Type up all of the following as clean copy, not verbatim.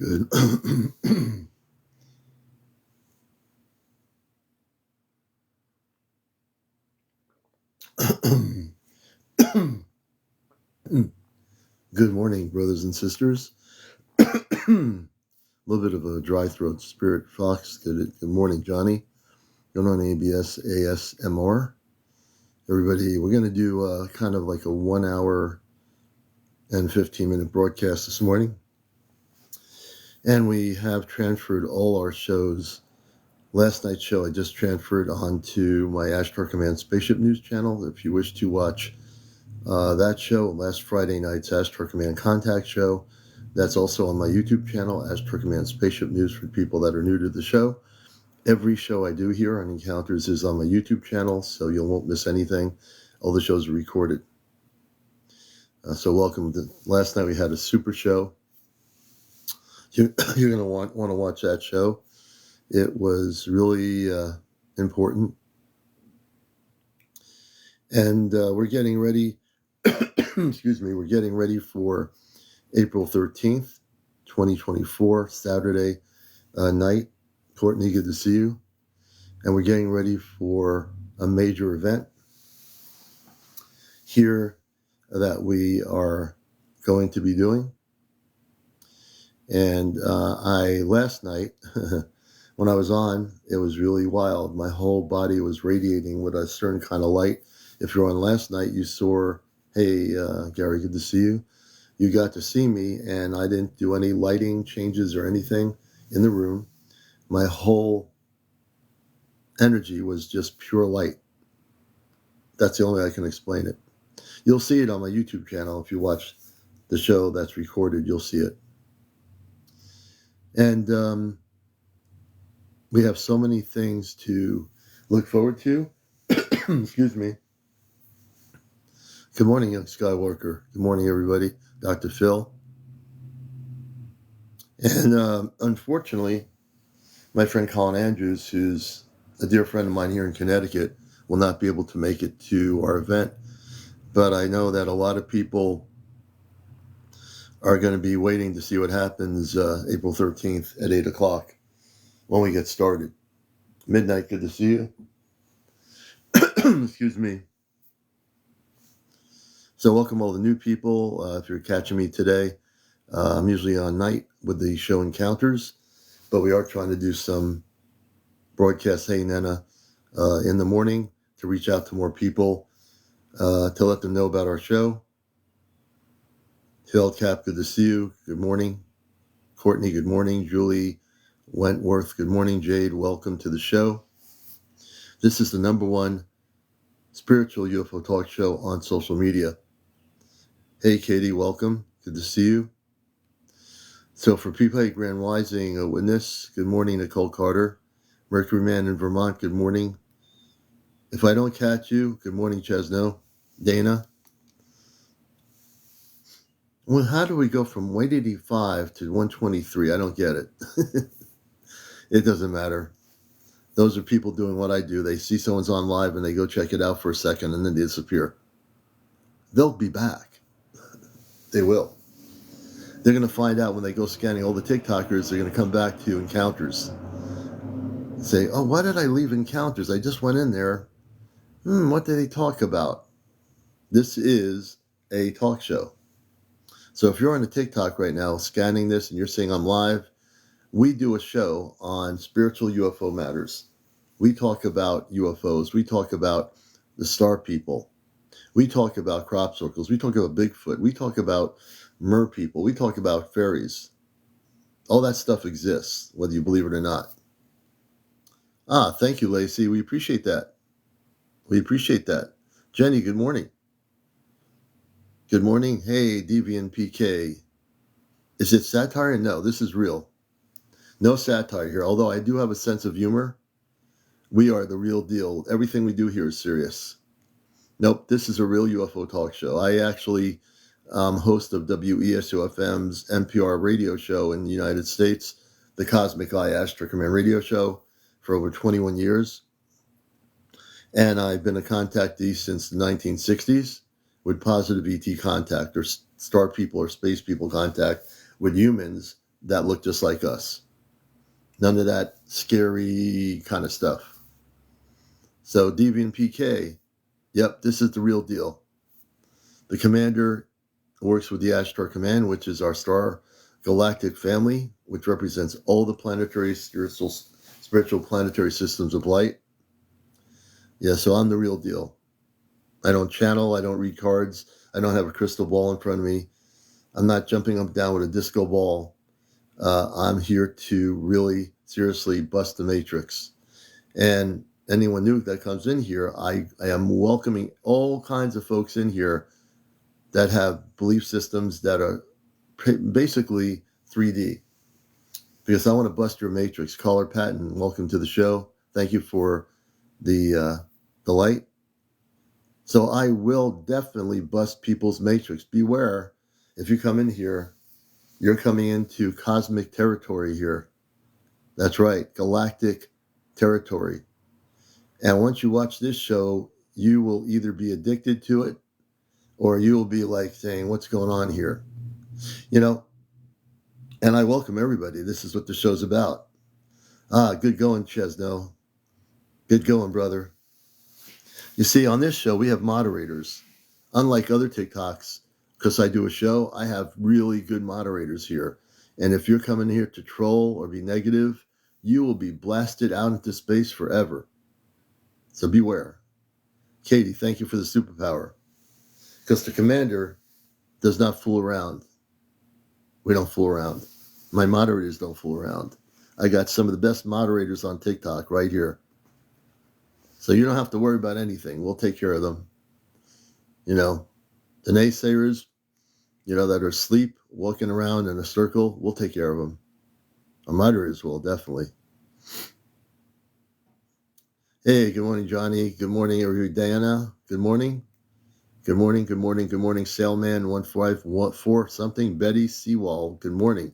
Good. Good morning, brothers and sisters. A little bit of a dry throat spirit. Fox, good morning, Johnny. Going on ABS ASMR. Everybody, we're going to do kind of like a 1 hour and 15-minute broadcast this morning. And we have transferred all our shows. Last night's show I just transferred onto my Ashtar Command Spaceship News channel. If you wish to watch that show, last Friday night's Ashtar Command Contact show, that's also on my YouTube channel, Ashtar Command Spaceship News, for people that are new to the show. Every show I do here on Encounters is on my YouTube channel, so you won't miss anything. All the shows are recorded. So welcome. Last night we had a super show. You're going to want to watch that show. It was really important. And we're getting ready. Excuse me. We're getting ready for April 13th, 2024, Saturday night. Courtney, good to see you. And we're getting ready for a major event here that we are going to be doing. And last night, when I was on, it was really wild. My whole body was radiating with a certain kind of light. If you're on last night, you saw, hey, Gary, good to see you. You got to see me, and I didn't do any lighting changes or anything in the room. My whole energy was just pure light. That's the only way I can explain it. You'll see it on my YouTube channel. If you watch the show that's recorded, you'll see it. And we have so many things to look forward to. Excuse me. Good morning, young Skywalker. Good morning, everybody. Dr. Phil. And unfortunately, my friend Colin Andrews, who's a dear friend of mine here in Connecticut, will not be able to make it to our event. But I know that a lot of people are going to be waiting to see what happens April 13th at 8 o'clock when we get started. Midnight, good to see you. Excuse me. So welcome all the new people. If you're catching me today, I'm usually on night with the show Encounters, but we are trying to do some broadcasts, hey Nana, in the morning to reach out to more people, to let them know about our show. Phil Cap, good to see you. Good morning. Courtney, good morning. Julie Wentworth, good morning. Jade, welcome to the show. This is the #1 spiritual UFO talk show on social media. Hey, Katie, welcome. Good to see you. So for people, hey, Grand Rising, a witness, good morning, Nicole Carter. Mercury Man in Vermont, good morning. If I don't catch you, good morning, Chesno. Dana. Well, how do we go from 185 to 123? I don't get it. It doesn't matter. Those are people doing what I do. They see someone's on live and they go check it out for a second and then they disappear. They'll be back. They will. They're going to find out when they go scanning all the TikTokers, they're going to come back to Encounters. Say, oh, why did I leave Encounters? I just went in there. What did they talk about? This is a talk show. So if you're on a TikTok right now scanning this and you're saying I'm live, we do a show on spiritual UFO matters. We talk about UFOs. We talk about the star people. We talk about crop circles. We talk about Bigfoot. We talk about mer people. We talk about fairies. All that stuff exists, whether you believe it or not. Thank you, Lacey. We appreciate that. We appreciate that. Jenny, good morning. Good morning. Hey, Deviant PK. Is it satire? No, this is real. No satire here, although I do have a sense of humor. We are the real deal. Everything we do here is serious. Nope, this is a real UFO talk show. I actually host of WESO-FM's NPR radio show in the United States, the Cosmic Eye Ashtar Command radio show, for over 21 years. And I've been a contactee since the 1960s with positive ET contact or star people or space people contact with humans that look just like us. None of that scary kind of stuff. So Deviant PK, yep, this is the real deal. The commander works with the Ashtar Command, which is our star galactic family, which represents all the planetary spiritual planetary systems of light. Yeah, so I'm the real deal. I don't channel, I don't read cards, I don't have a crystal ball in front of me. I'm not jumping up and down with a disco ball. I'm here to really seriously bust the matrix. And anyone new that comes in here, I am welcoming all kinds of folks in here that have belief systems that are basically 3D. Because I want to bust your matrix. Caller Patton, welcome to the show. Thank you for the light. So I will definitely bust people's matrix. Beware, if you come in here, you're coming into cosmic territory here. That's right, galactic territory. And once you watch this show, you will either be addicted to it or you will be like saying, what's going on here? You know, and I welcome everybody. This is what the show's about. Good going, Chesno. Good going, brother. You see, on this show, we have moderators. Unlike other TikToks, because I do a show, I have really good moderators here. And if you're coming here to troll or be negative, you will be blasted out into space forever. So beware. Katie, thank you for the superpower. Because the commander does not fool around. We don't fool around. My moderators don't fool around. I got some of the best moderators on TikTok right here. So you don't have to worry about anything. We'll take care of them. You know, the naysayers, you know, that are asleep, walking around in a circle, we'll take care of them. Our moderators will, definitely. Hey, good morning, Johnny. Good morning, everybody. Diana, good morning. Good morning, good morning, good morning, Sailman 1514 something. Betty Seawall, good morning.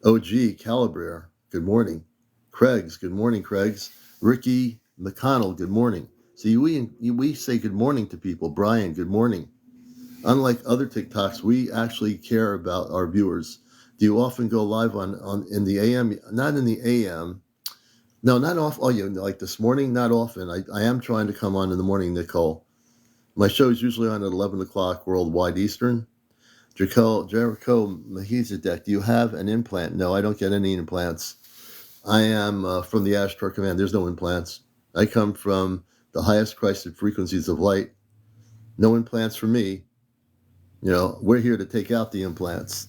OG Calibre, good morning. Craigs, good morning, Craigs. Ricky McConnell, good morning. See, we say good morning to people. Brian, good morning. Unlike other TikToks, we actually care about our viewers. Do you often go live on in the AM? Not in the AM. No, not off. Oh, you like this morning? Not often. I am trying to come on in the morning, Nicole. My show is usually on at 11 o'clock worldwide Eastern. Jericho Mahizadek, do you have an implant? No, I don't get any implants. I am from the Ashtar Command. There's no implants. I come from the highest Christed frequencies of light. No implants for me. You know, we're here to take out the implants.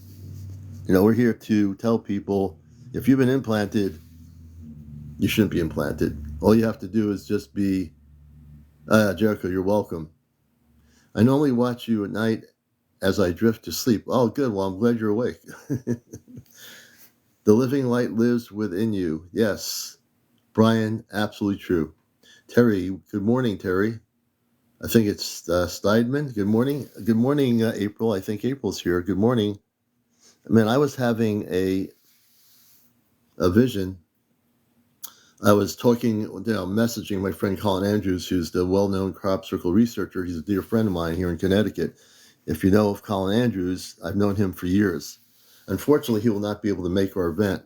You know, we're here to tell people, if you've been implanted, you shouldn't be implanted. All you have to do is just be, Jericho, you're welcome. I normally watch you at night as I drift to sleep. Oh, good. Well, I'm glad you're awake. The living light lives within you. Yes. Brian, absolutely true. Terry, good morning, Terry. I think it's Steidman. Good morning. Good morning, April. I think April's here. Good morning. Man, I was having a vision. I was talking, messaging my friend Colin Andrews, who's the well-known crop circle researcher. He's a dear friend of mine here in Connecticut. If you know of Colin Andrews, I've known him for years. Unfortunately, he will not be able to make our event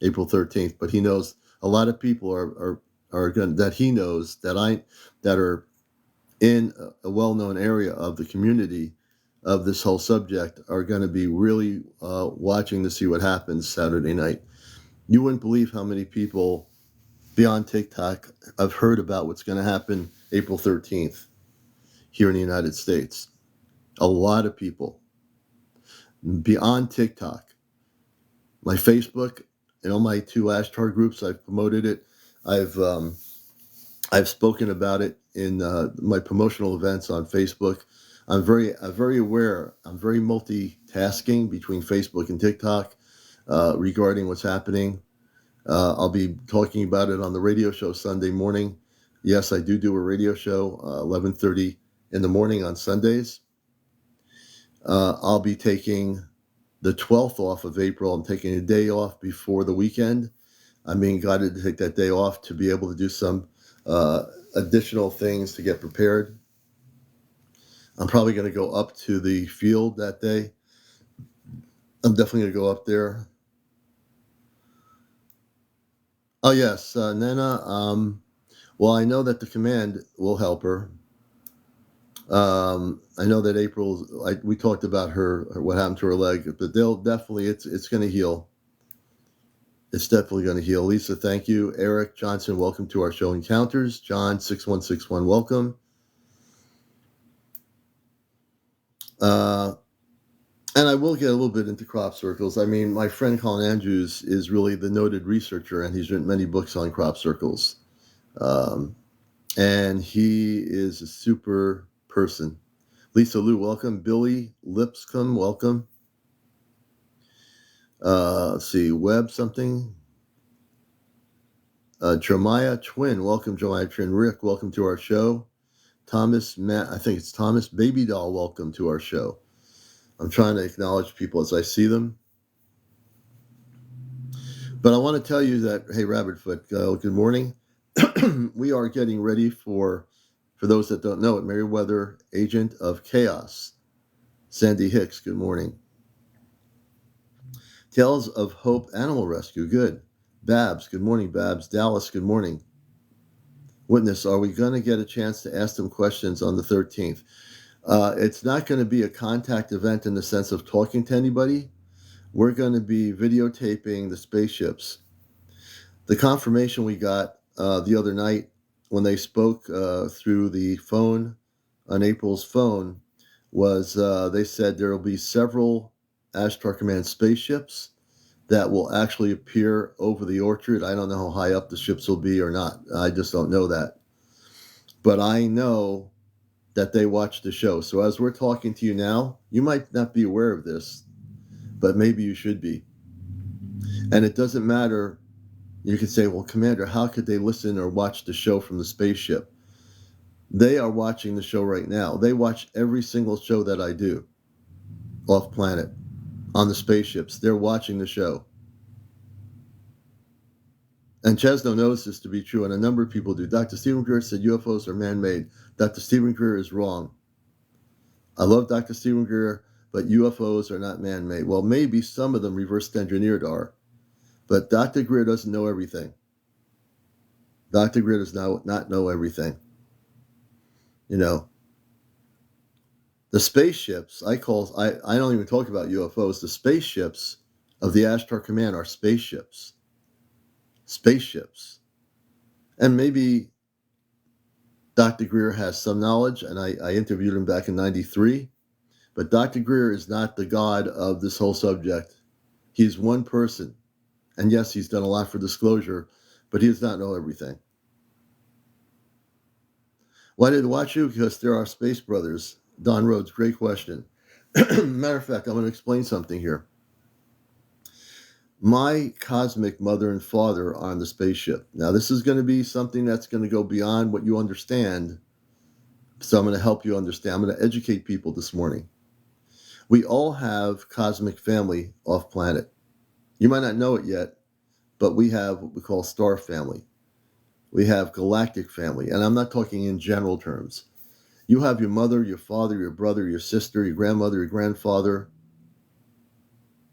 April 13th, but he knows a lot of people are going that he knows that are in a well-known area of the community of this whole subject are going to be really watching to see what happens Saturday night. You wouldn't believe how many people beyond TikTok have heard about what's going to happen April 13th here in the United States. A lot of people beyond TikTok. My Facebook and all my 2 Ashtar groups, I've promoted it. I've spoken about it in my promotional events on Facebook. I'm very aware. I'm very multitasking between Facebook and TikTok regarding what's happening. I'll be talking about it on the radio show Sunday morning. Yes, I do a radio show 11:30 in the morning on Sundays. I'll be taking the 12th off of April. I'm taking a day off before the weekend. I'm being guided to take that day off to be able to do some additional things to get prepared. I'm probably going to go up to the field that day. I'm definitely going to go up there. Oh, yes, Nana. Well, I know that the command will help her. I know that April, we talked about what happened to her leg, but they'll definitely, it's going to heal. It's definitely going to heal. Lisa, thank you. Eric Johnson, welcome to our show Encounters. John 6161, welcome. And I will get a little bit into crop circles. I mean, my friend Colin Andrews is really the noted researcher, and he's written many books on crop circles. And he is a super person. Lisa Lou, welcome. Billy Lipscomb, welcome. Let's see, Webb something. Jeremiah Twin, welcome. Jeremiah Twin. Rick, welcome to our show. Thomas, Matt, I think it's Thomas Baby Doll, welcome to our show. I'm trying to acknowledge people as I see them. But I want to tell you that, hey, Rabbitfoot, good morning. We are getting ready for those that don't know it, Meriwether Agent of Chaos. Sandy Hicks, good morning. Tales of Hope Animal Rescue, good. Babs, good morning, Babs. Dallas, good morning. Witness, are we going to get a chance to ask them questions on the 13th? It's not going to be a contact event in the sense of talking to anybody. We're going to be videotaping the spaceships. The confirmation we got the other night when they spoke through the phone on April's phone was they said there will be several Ashtar Command spaceships that will actually appear over the orchard. I don't know how high up the ships will be or not. I just don't know that. But I know that they watch the show. So as we're talking to you now, you might not be aware of this, but maybe you should be. And it doesn't matter. You could say, well, Commander, how could they listen or watch the show from the spaceship? They are watching the show right now. They watch every single show that I do off planet on the spaceships. They're watching the show. And Chesno knows this to be true, and a number of people do. Dr. Stephen Greer said UFOs are man-made. Dr. Stephen Greer is wrong. I love Dr. Stephen Greer, but UFOs are not man-made. Well, maybe some of them reverse engineered are, but Dr. Greer doesn't know everything. Dr. Greer does not know everything. You know, the spaceships, I don't even talk about UFOs. The spaceships of the Ashtar Command are spaceships. Spaceships. And maybe Dr. Greer has some knowledge, and I interviewed him back in 93. But Dr. Greer is not the god of this whole subject. He's one person. And yes, he's done a lot for disclosure, but he does not know everything. Why did I watch you? Because there are space brothers. Don Rhodes, great question. Matter of fact, I'm going to explain something here. My cosmic mother and father are on the spaceship. Now, this is going to be something that's going to go beyond what you understand. So I'm going to help you understand. I'm going to educate people this morning. We all have cosmic family off planet. You might not know it yet, but we have what we call star family. We have galactic family, and I'm not talking in general terms. You have your mother, your father, your brother, your sister, your grandmother, your grandfather,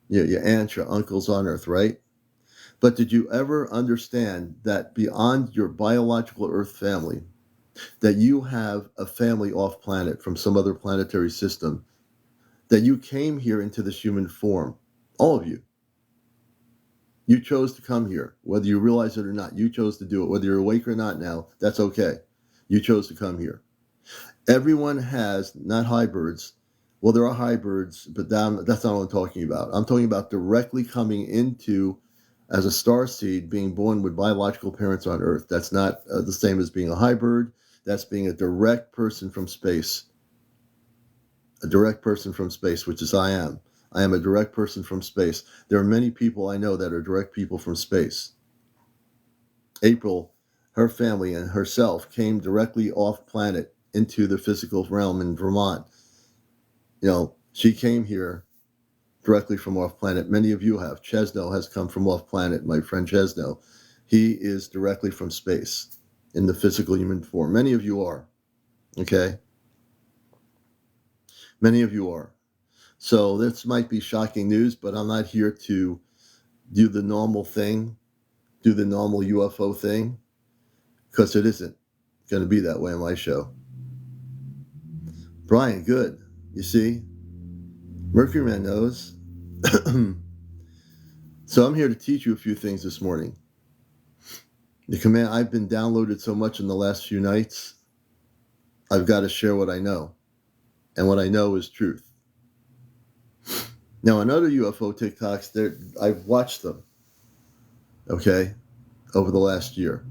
your aunts, your uncles on Earth, right? But did you ever understand that beyond your biological Earth family, that you have a family off planet from some other planetary system, that you came here into this human form, all of you. You chose to come here, whether you realize it or not. You chose to do it, whether you're awake or not now, that's okay. You chose to come here. Everyone has, not hybrids. Well, there are hybrids, but that's not what I'm talking about. I'm talking about directly coming into, as a star seed, being born with biological parents on Earth. That's not the same as being a hybrid. That's being a direct person from space. A direct person from space, which is I am. I am a direct person from space. There are many people I know that are direct people from space. April, her family and herself came directly off planet into the physical realm in Vermont. You know, she came here directly from off planet. Many of you have. Chesno has come from off planet, my friend Chesno. He is directly from space in the physical human form. Many of you are. Okay? Many of you are. So this might be shocking news, but I'm not here to do the normal thing, do the normal UFO thing, because it isn't going to be that way on my show. Brian, good. You see, Mercury Man knows. So I'm here to teach you a few things this morning. The command, I've been downloaded so much in the last few nights, I've got to share what I know. And what I know is truth. Now, on other UFO TikToks, I've watched them, okay, over the last year.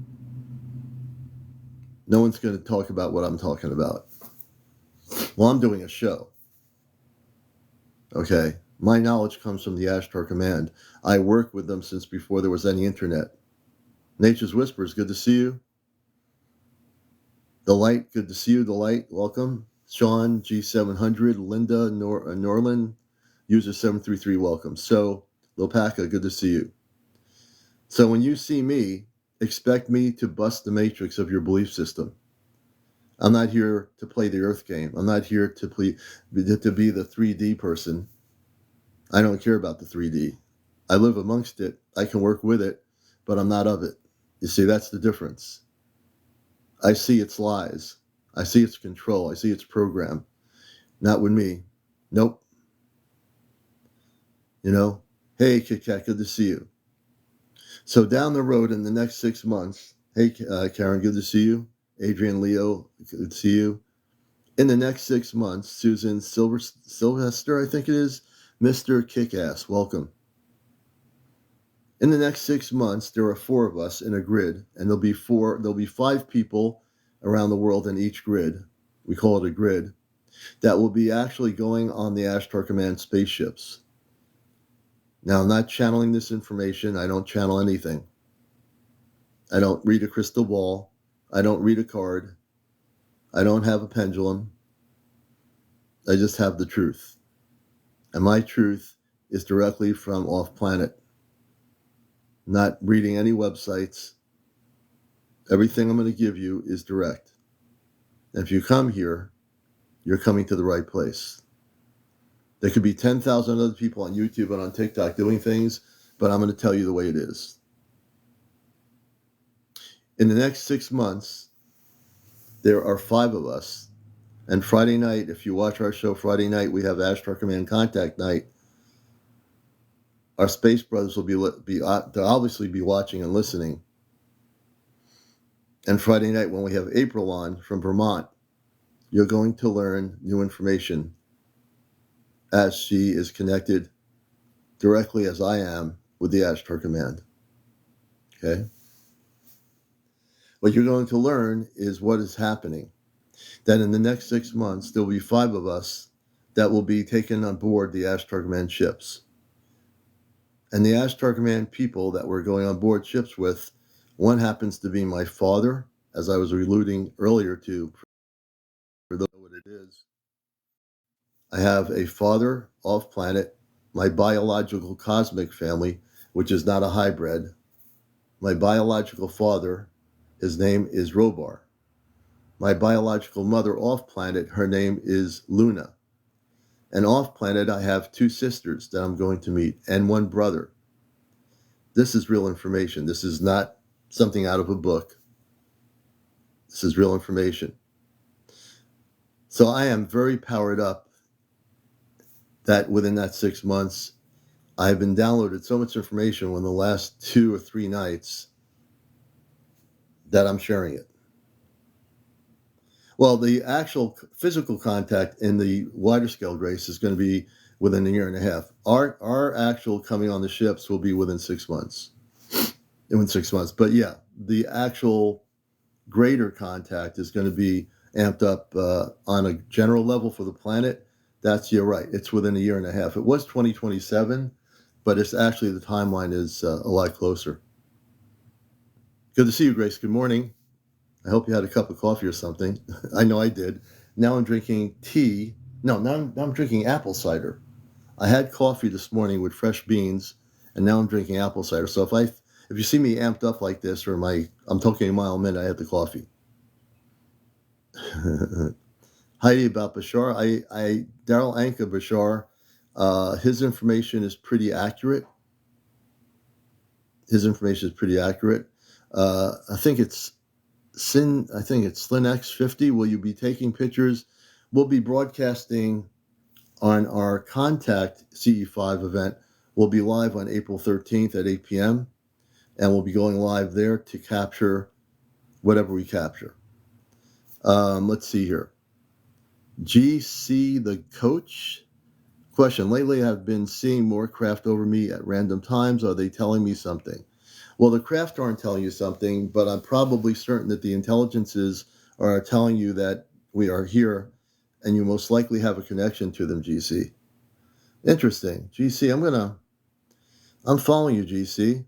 No one's going to talk about what I'm talking about. Well, I'm doing a show, okay? My knowledge comes from the Ashtar Command. I worked with them since before there was any internet. Nature's Whispers, good to see you. The Light, good to see you. The Light, welcome. Sean, G700, Linda, Norland, user 733, welcome. So, Lopaka, good to see you. So when you see me, expect me to bust the matrix of your belief system. I'm not here to play the Earth game. I'm not here to be the 3D person. I don't care about the 3D. I live amongst it. I can work with it, but I'm not of it. You see, that's the difference. I see its lies. I see its control. I see its program. Not with me. Nope. You know, hey, Kit Kat, good to see you. So down the road in the next 6 months, hey, Karen, good to see you. Adrian Leo, good to see you. In the next 6 months, Susan Sylvester, I think it is, Mr. Kickass, welcome. In the next 6 months, there are 4 of us in a grid, and there'll be 5 people around the world in each grid. We call it a grid. That will be actually going on the Ashtar Command spaceships. Now, I'm not channeling this information. I don't channel anything. I don't read a crystal ball. I don't read a card. I don't have a pendulum. I just have the truth. And my truth is directly from off planet. Not reading any websites. Everything I'm going to give you is direct. And if you come here, you're coming to the right place. There could be 10,000 other people on YouTube and on TikTok doing things, but I'm going to tell you the way it is. In the next 6 months, there are 5 of us. And Friday night, if you watch our show Friday night, we have Ashtar Command Contact Night. Our Space Brothers will they'll obviously be watching and listening. And Friday night, when we have April on from Vermont, you're going to learn new information as she is connected directly as I am with the Ashtar Command. Okay? What you're going to learn is what is happening. That in the next 6 months, there will be 5 of us that will be taken on board the Ashtar Command ships. And the Ashtar Command people that we're going on board ships with, one happens to be my father, as I was alluding earlier to, for those who know what it is. I have a father off planet, my biological cosmic family, which is not a hybrid. My biological father, his name is Robar. My biological mother off planet, her name is Luna. And off planet, I have 2 sisters that I'm going to meet and 1 brother. This is real information. This is not something out of a book. This is real information. So I am very powered up that within that 6 months, I've been downloaded so much information in the last 2 or 3 nights that I'm sharing it. Well, the actual physical contact in the wider scale grace is going to be within a year and a half. Our actual coming on the ships will be within 6 months. In 6 months. But yeah, the actual greater contact is going to be amped up on a general level for the planet. You're right. It's within a year and a half. It was 2027, but it's actually the timeline is a lot closer. Good to see you, Grace. Good morning. I hope you had a cup of coffee or something. I know I did. Now I'm drinking tea. No, now I'm drinking apple cider. I had coffee this morning with fresh beans, and now I'm drinking apple cider. So if you see me amped up like this, or I'm talking a mile a minute, I had the coffee. Heidi about Bashar. Daryl Anka Bashar. His information is pretty accurate. His information is pretty accurate. I think it's SlinX 50. Will you be taking pictures? We'll be broadcasting on our Contact CE5 event. We'll be live on April 13th at 8 p.m. and we'll be going live there to capture whatever we capture. Let's see here. GC the coach. Question. Lately, I've been seeing more craft over me at random times. Are they telling me something? Well, the craft aren't telling you something, but I'm probably certain that the intelligences are telling you that we are here, and you most likely have a connection to them, GC. Interesting. GC, I'm following you, GC.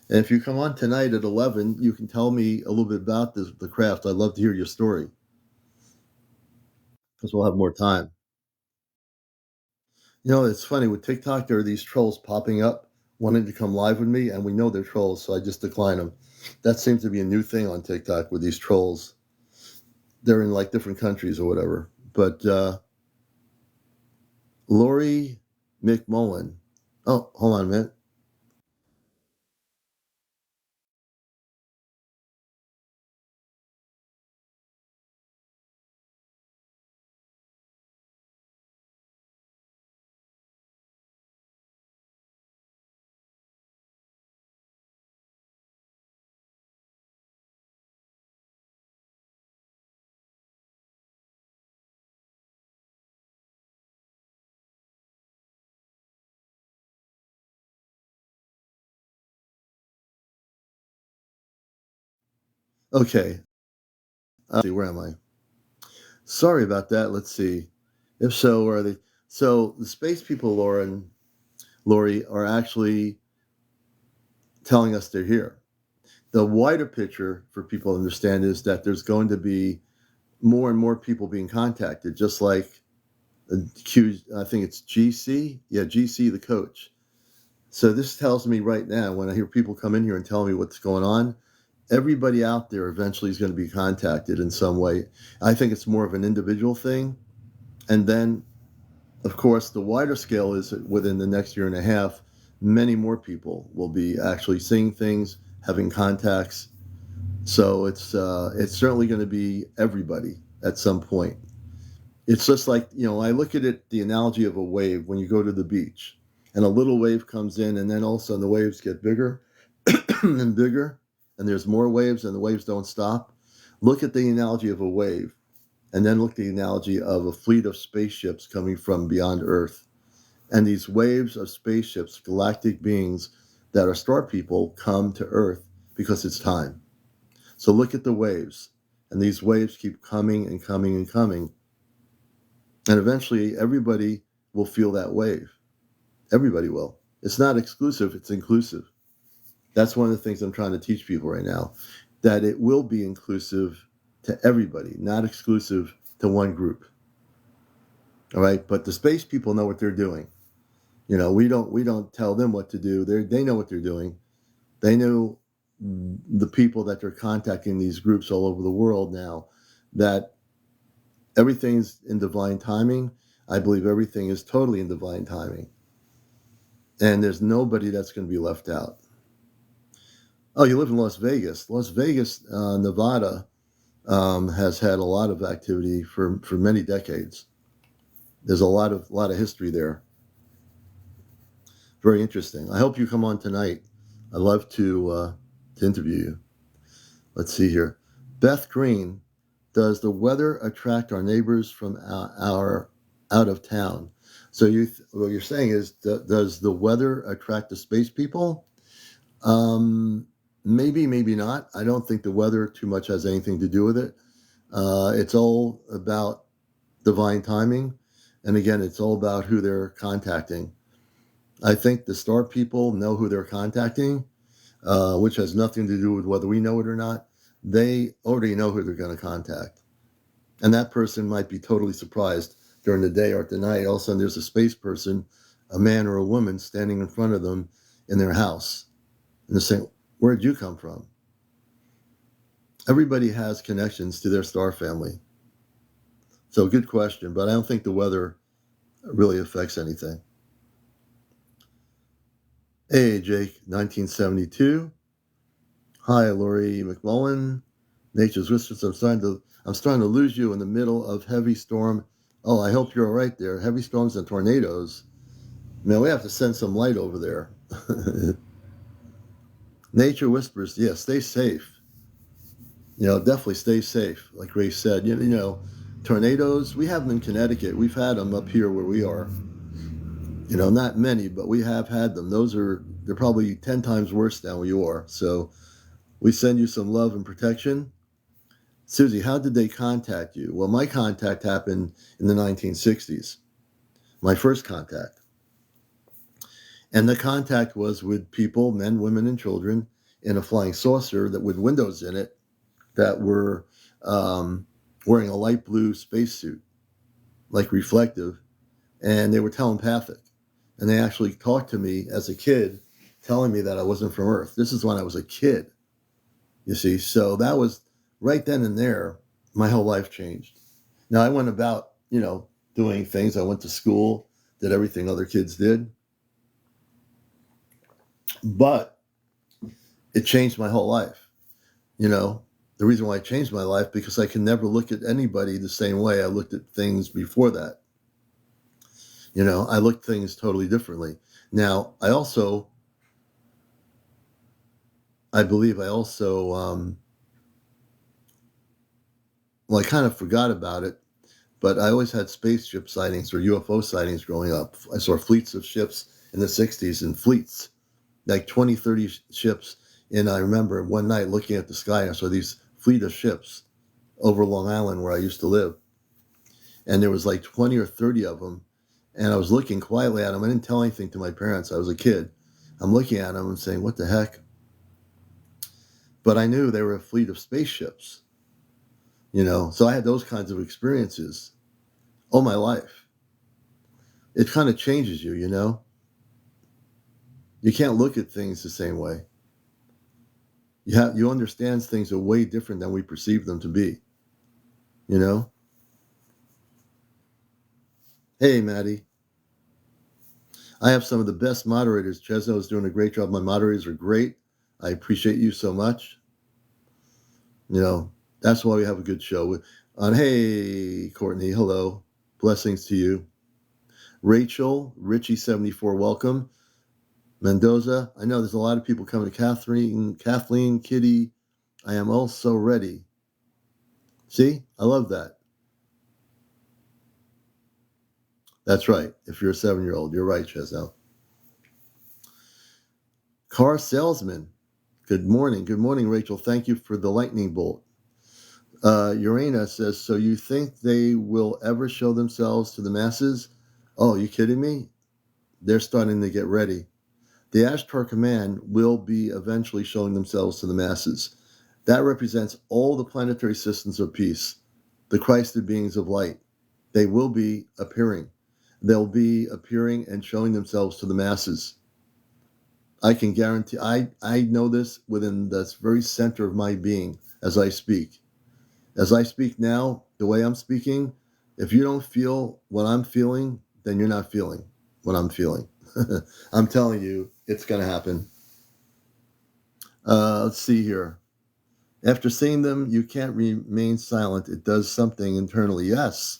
And if you come on tonight at 11, you can tell me a little bit about the craft. I'd love to hear your story because we'll have more time. You know, it's funny with TikTok, there are these trolls popping up wanting to come live with me, and we know they're trolls, so I just decline them. That seems to be a new thing on TikTok with these trolls. They're in like different countries or whatever. But Lori McMullen. Oh, hold on a minute. Okay. Let's see, where am I? Sorry about that. Let's see. If so, where are they? So the space people, Lori, are actually telling us they're here. The wider picture for people to understand is that there's going to be more and more people being contacted, just like I think it's GC. Yeah, GC, the coach. So this tells me right now, when I hear people come in here and tell me what's going on, everybody out there eventually is going to be contacted in some way. I think it's more of an individual thing. And then, of course, the wider scale is within the next year and a half, many more people will be actually seeing things, having contacts. So it's certainly going to be everybody at some point. It's just like, I look at it, the analogy of a wave when you go to the beach and a little wave comes in and then all of a sudden the waves get bigger and bigger and there's more waves and the waves don't stop. Look at the analogy of a wave and then look at the analogy of a fleet of spaceships coming from beyond Earth. And these waves of spaceships, galactic beings that are star people, come to Earth because it's time. So look at the waves, and these waves keep coming and coming and coming. And eventually everybody will feel that wave. Everybody will. It's not exclusive, it's inclusive. That's one of the things I'm trying to teach people right now, that it will be inclusive to everybody, not exclusive to one group. All right, but the space people know what they're doing. We don't tell them what to do. They know what they're doing. They know the people that they're contacting, these groups all over the world now, that everything's in divine timing. I believe everything is totally in divine timing. And there's nobody that's going to be left out. Oh, you live in Las Vegas. Las Vegas, Nevada, has had a lot of activity for many decades. There's a lot of history there. Very interesting. I hope you come on tonight. I'd love to interview you. Let's see here. Beth Green, does the weather attract our neighbors from our out of town? So what you're saying is, does the weather attract the space people? Maybe, maybe not. I don't think the weather too much has anything to do with it. It's all about divine timing. And again, it's all about who they're contacting. I think the star people know who they're contacting, which has nothing to do with whether we know it or not. They already know who they're going to contact. And that person might be totally surprised during the day or at the night. All of a sudden, there's a space person, a man or a woman, standing in front of them in their house. And they're saying, where'd you come from? Everybody has connections to their star family. So good question, but I don't think the weather really affects anything. Hey, Jake, 1972. Hi, Lori McMullen. Nature's Whispers. I'm starting to lose you in the middle of heavy storm. Oh, I hope you're all right there. Heavy storms and tornadoes. Man, we have to send some light over there. Nature Whispers. Yeah, stay safe. Definitely stay safe. Like Grace said, tornadoes, we have them in Connecticut. We've had them up here where we are. Not many, but we have had them. They're probably 10 times worse than where you are. So we send you some love and protection. Susie, how did they contact you? Well, my contact happened in the 1960s, my first contact. And the contact was with people, men, women, and children, in a flying saucer that with windows in it that were wearing a light blue spacesuit, like reflective, and they were telepathic. And they actually talked to me as a kid, telling me that I wasn't from Earth. This is when I was a kid, you see. So that was right then and there, my whole life changed. Now I went about, doing things. I went to school, did everything other kids did. But it changed my whole life. The reason why it changed my life, because I can never look at anybody the same way I looked at things before that. I looked at things totally differently. Now, I believe I kind of forgot about it, but I always had spaceship sightings or UFO sightings growing up. I saw fleets of ships in the 60s in fleets, like 20, 30 ships. And I remember one night looking at the sky, and I saw these fleet of ships over Long Island where I used to live. And there was like 20 or 30 of them. And I was looking quietly at them. I didn't tell anything to my parents. I was a kid. I'm looking at them and saying, what the heck? But I knew they were a fleet of spaceships, So I had those kinds of experiences all my life. It kind of changes you, You can't look at things the same way. You understand things are way different than we perceive them to be, Hey, Maddie. I have some of the best moderators. Chesno is doing a great job. My moderators are great. I appreciate you so much. That's why we have a good show. Hey, Courtney, hello. Blessings to you. Rachel, Richie74, welcome. Mendoza, I know there's a lot of people coming. Kathleen, Kitty, I am also ready. See, I love that. That's right. If you're a 7-year-old, you're right, Chesno. Car salesman. Good morning. Good morning, Rachel. Thank you for the lightning bolt. Urena says, so you think they will ever show themselves to the masses? Oh, you kidding me? They're starting to get ready. The Ashtar Command will be eventually showing themselves to the masses. That represents all the planetary systems of peace, the Christed beings of light. They will be appearing. They'll be appearing and showing themselves to the masses. I can guarantee, I know this within the very center of my being as I speak. As I speak now, the way I'm speaking, if you don't feel what I'm feeling, then you're not feeling what I'm feeling. I'm telling you, it's going to happen. Let's see here. After seeing them, you can't remain silent. It does something internally. Yes,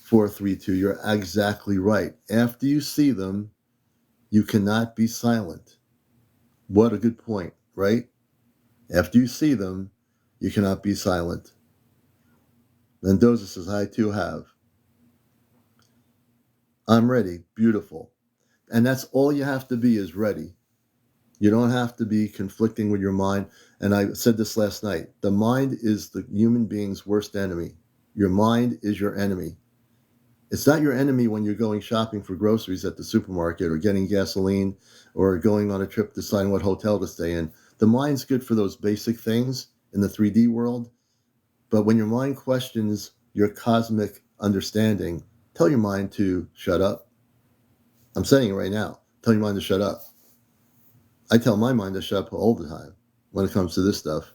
432, you're exactly right. After you see them, you cannot be silent. What a good point, right? After you see them, you cannot be silent. Mendoza says, I too have. I'm ready. Beautiful. And that's all you have to be, is ready. You don't have to be conflicting with your mind. And I said this last night. The mind is the human being's worst enemy. Your mind is your enemy. It's not your enemy when you're going shopping for groceries at the supermarket or getting gasoline or going on a trip deciding what hotel to stay in. The mind's good for those basic things in the 3D world. But when your mind questions your cosmic understanding, tell your mind to shut up. I'm saying it right now. Tell your mind to shut up. I tell my mind to shut up all the time when it comes to this stuff.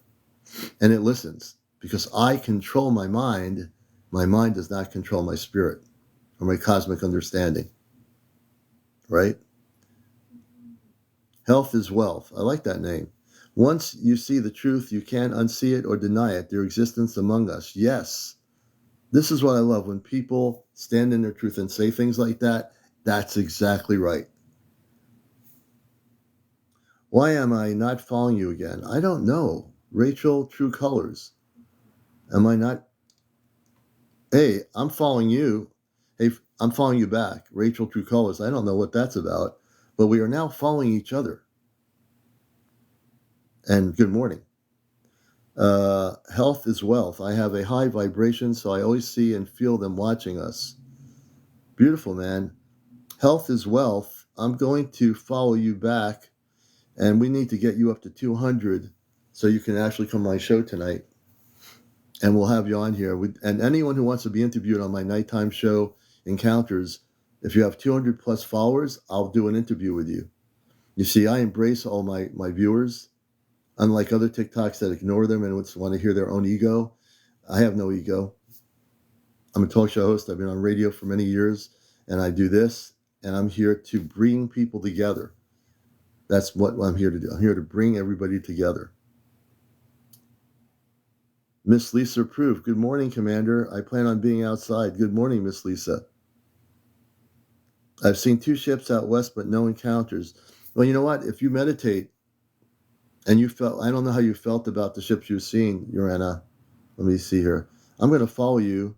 And it listens because I control my mind. My mind does not control my spirit. or my cosmic understanding, right? Health is wealth. I like that name. Once you see the truth, you can't unsee it or deny it, their existence among us. Yes. This is what I love. When people stand in their truth and say things like that, that's exactly right. Why am I not following you again? I don't know. Rachel, True Colors. Am I not? Hey, I'm following you. Hey, I'm following you back. Rachel, True Colors. I don't know what that's about, but we are now following each other. And good morning. Health is wealth. I have a high vibration, so I always see and feel them watching us. Beautiful, man. Health is wealth. I'm going to follow you back, and we need to get you up to 200 so you can actually come on my show tonight. And we'll have you on here. And anyone who wants to be interviewed on my nighttime show, Encounters, if you have 200 plus followers, I'll do an interview with you. You see, I embrace all my viewers. Unlike other TikToks that ignore them and want to hear their own ego, I have no ego. I'm a talk show host. I've been on radio for many years, and I do this, and I'm here to bring people together. That's what I'm here to do. I'm here to bring everybody together. Miss Lisa Proof. Good morning, Commander. I plan on being outside. Good morning, Miss Lisa. I've seen 2 ships out west, but no encounters. Well, you know what? If you meditate and you felt, I don't know how you felt about the ships you've seen, Urana. Let me see here. I'm going to follow you.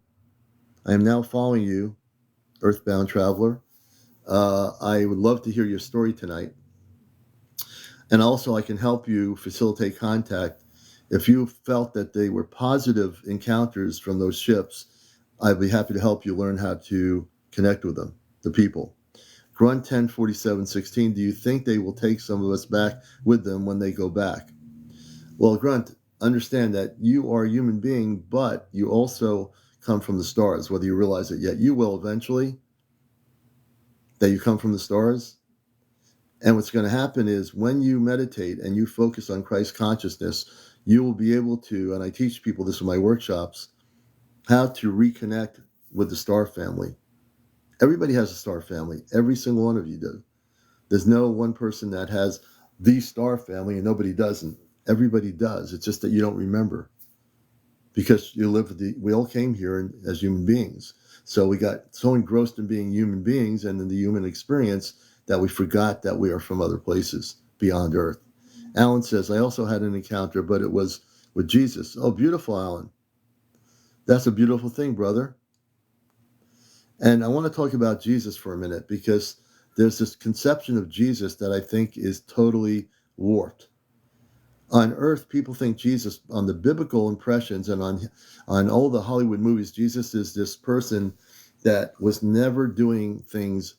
I am now following you, Earthbound Traveler. I would love to hear your story tonight. And also, I can help you facilitate contact. If you felt that they were positive encounters from those ships, I'd be happy to help you learn how to connect with them, the people. Grunt 104716, do you think they will take some of us back with them when they go back? Well, Grunt, understand that you are a human being, but you also come from the stars, whether you realize it yet. You will eventually, that you come from the stars. And what's going to happen is when you meditate and you focus on Christ consciousness, you will be able to, and I teach people this in my workshops, how to reconnect with the star family. Everybody has a star family. Every single one of you do. There's no one person that has the star family and nobody doesn't. Everybody does. It's just that you don't remember because we all came here as human beings. So we got so engrossed in being human beings and in the human experience that we forgot that we are from other places beyond Earth. Alan says, I also had an encounter, but it was with Jesus. Oh, beautiful, Alan. That's a beautiful thing, brother. And I want to talk about Jesus for a minute because there's this conception of Jesus that I think is totally warped. On Earth, people think Jesus, on the biblical impressions and on all the Hollywood movies, Jesus is this person that was never doing things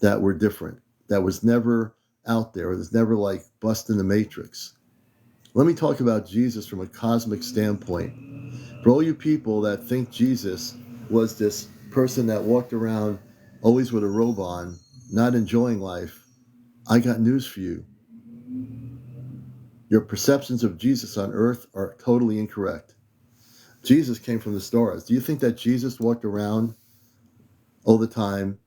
that were different, that was never out there, was never like busting the matrix. Let me talk about Jesus from a cosmic standpoint. For all you people that think Jesus was this person that walked around always with a robe on, not enjoying life, I got news for you. Your perceptions of Jesus on earth are totally incorrect. Jesus came from the stars. Do you think that Jesus walked around all the time,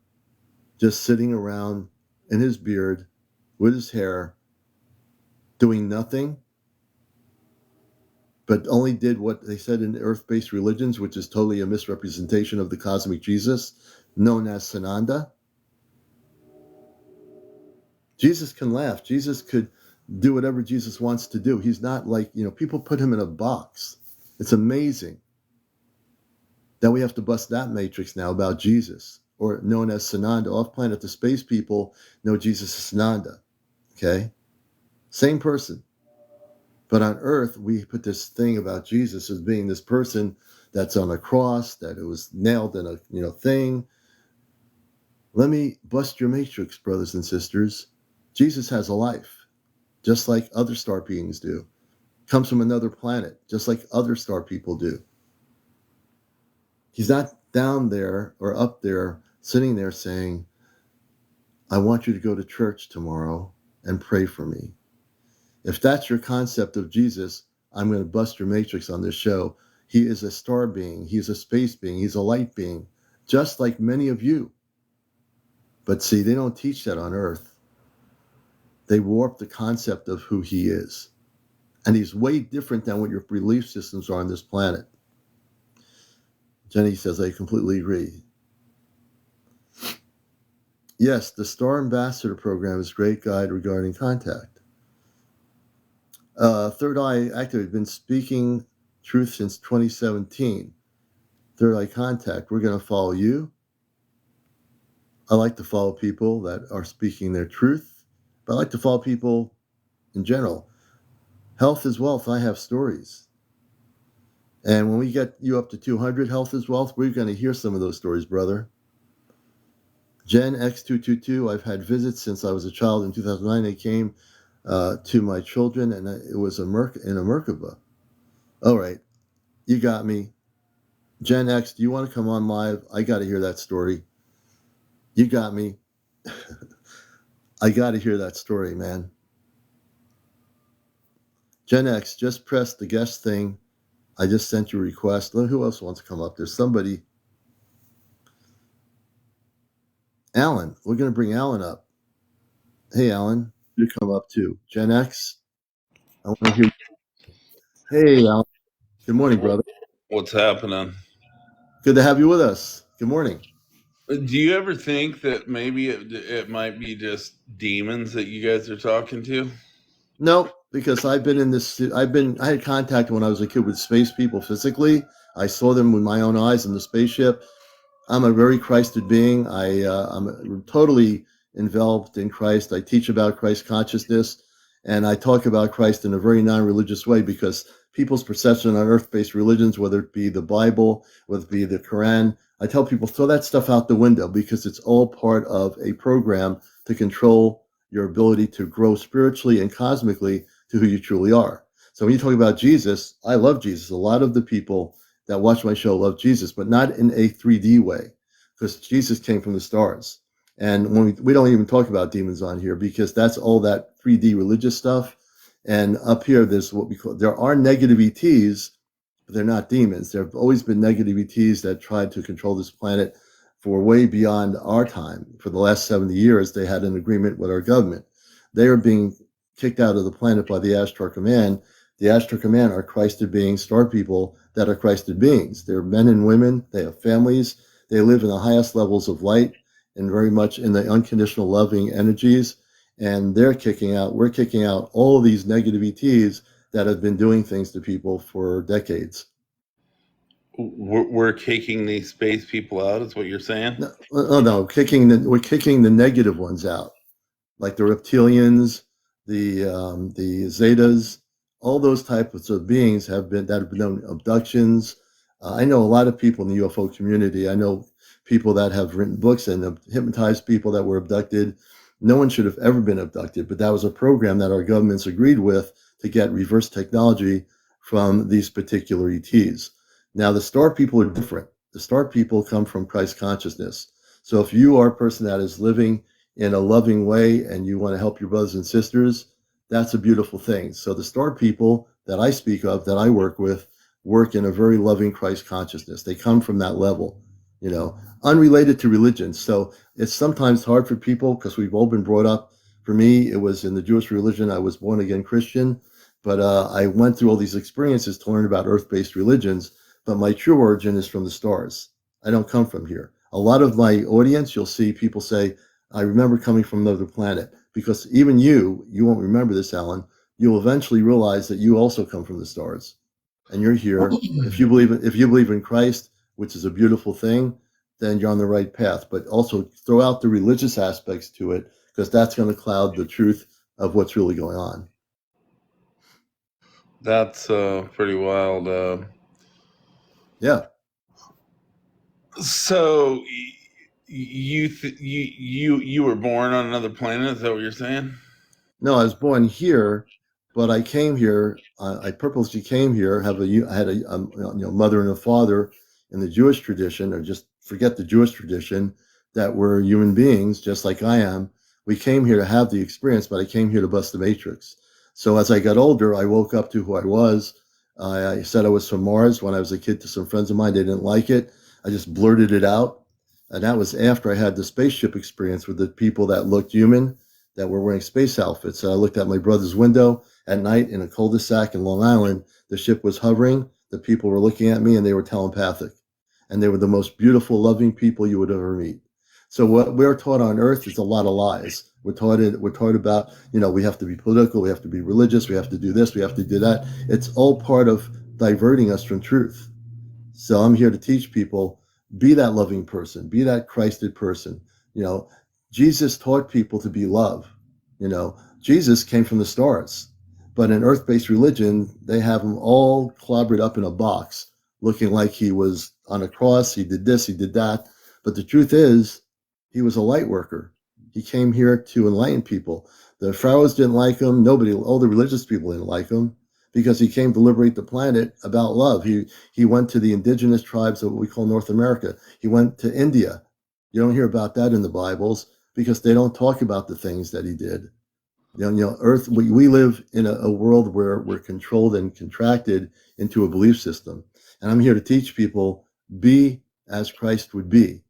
just sitting around in his beard, with his hair, doing nothing, but only did what they said in earth-based religions, which is totally a misrepresentation of the cosmic Jesus, known as Sananda? Jesus can laugh. Jesus could do whatever Jesus wants to do. He's not like, people put him in a box. It's amazing that we have to bust that matrix now about Jesus, or known as Sananda. Off planet, the space people know Jesus as Sananda. Okay? Same person. But on Earth, we put this thing about Jesus as being this person that's on a cross, that it was nailed in a thing. Let me bust your matrix, brothers and sisters. Jesus has a life, just like other star beings do. Comes from another planet, just like other star people do. He's not down there or up there, sitting there saying, I want you to go to church tomorrow and pray for me. If that's your concept of Jesus, I'm going to bust your matrix on this show. He is a star being. He's a space being. He's a light being, just like many of you. But see, they don't teach that on Earth. They warp the concept of who he is. And he's way different than what your belief systems are on this planet. Jenny says, I completely agree. Yes, the Star Ambassador program is a great guide regarding contact. Third Eye Active has been speaking truth since 2017. Third Eye Contact, we're going to follow you. I like to follow people that are speaking their truth, but I like to follow people in general. Health is wealth. I have stories. And when we get you up to 200 health is wealth, we're going to hear some of those stories, brother. GenX 222, I've had visits since I was a child in 2009. They came to my children, and it was in a Merkaba. All right, you got me. Gen X, do you want to come on live? I got to hear that story. You got me. I got to hear that story, man. Gen X, just press the guest thing. I just sent you a request. Who else wants to come up? There's somebody. Alan, we're going to bring Alan up. Hey, Alan, you come up too. Gen X, I want to hear. Hey, Alan. Good morning, brother. What's happening? Good to have you with us. Good morning. Do you ever think that maybe it might be just demons that you guys are talking to? No, because I've been in this. I had contact when I was a kid with space people physically. I saw them with my own eyes in the spaceship. I'm a very Christed being. I'm totally enveloped in Christ. I teach about Christ consciousness, and I talk about Christ in a very non-religious way because people's perception on earth-based religions, whether it be the Bible, whether it be the Quran, I tell people throw that stuff out the window because it's all part of a program to control your ability to grow spiritually and cosmically to who you truly are. So when you talk about Jesus, I love Jesus. A lot of the people that watch my show love Jesus, but not in a 3D way, because Jesus came from the stars. And when we don't even talk about demons on here because that's all that 3D religious stuff. And up here, there's what we call, there are negative ETs, but they're not demons. There have always been negative ETs that tried to control this planet for way beyond our time. For the last 70 years, they had an agreement with our government. They are being kicked out of the planet by the Ashtar Command. The Ashtar Command are Christed beings, star people that are Christed beings. They're men and women. They have families. They live in the highest levels of light and very much in the unconditional loving energies. And we're kicking out all of these negative ETs that have been doing things to people for decades. We're kicking these space people out, is what you're saying? No, we're kicking the negative ones out, like the reptilians, the zetas, all those types of beings have been known abductions. I know a lot of people in the UFO community. I know people that have written books and have hypnotized people that were abducted. No one should have ever been abducted, but that was a program that our governments agreed with to get reverse technology from these particular ETs. Now, the star people are different. The star people come from Christ consciousness. So if you are a person that is living in a loving way and you want to help your brothers and sisters, that's a beautiful thing. So the star people that I speak of, that I work with, work in a very loving Christ consciousness. They come from that level, unrelated to religion. So it's sometimes hard for people because we've all been brought up. For me, it was in the Jewish religion. I was born again Christian, but I went through all these experiences to learn about earth-based religions. But my true origin is from the stars. I don't come from here. A lot of my audience, you'll see people say, I remember coming from another planet, because even you won't remember this, Alan. You'll eventually realize that you also come from the stars, and you're here. If you believe in Christ, which is a beautiful thing, then you're on the right path. But also throw out the religious aspects to it, because that's going to cloud the truth of what's really going on. That's pretty wild. Yeah. So you were born on another planet? Is that what you're saying? No, I was born here, but I came here. I purposely came here. I had a mother and a father in the Jewish tradition, or just forget the Jewish tradition, that were human beings, just like I am. We came here to have the experience, but I came here to bust the matrix. So as I got older, I woke up to who I was. I said I was from Mars when I was a kid to some friends of mine. They didn't like it. I just blurted it out. And that was after I had the spaceship experience with the people that looked human, that were wearing space outfits. And I looked at my brother's window at night in a cul-de-sac in Long Island. The ship was hovering. The people were looking at me and they were telepathic. And they were the most beautiful, loving people you would ever meet. So what we're taught on earth is a lot of lies. We're taught about, we have to be political, we have to be religious, we have to do this, we have to do that. It's all part of diverting us from truth. So I'm here to teach people, be that loving person, be that Christed person. You know, Jesus taught people to be love. Jesus came from the stars, but in earth-based religion, they have him all clobbered up in a box, looking like he was on a cross. He did this, he did that. But the truth is, he was a light worker. He came here to enlighten people. The pharaohs didn't like him. Nobody, all the religious people didn't like him because he came to liberate the planet about love. He went to the indigenous tribes of what we call North America. He went to India. You don't hear about that in the Bibles because they don't talk about the things that he did. Earth. We live in a world where we're controlled and contracted into a belief system, and I'm here to teach people, be as Christ would be,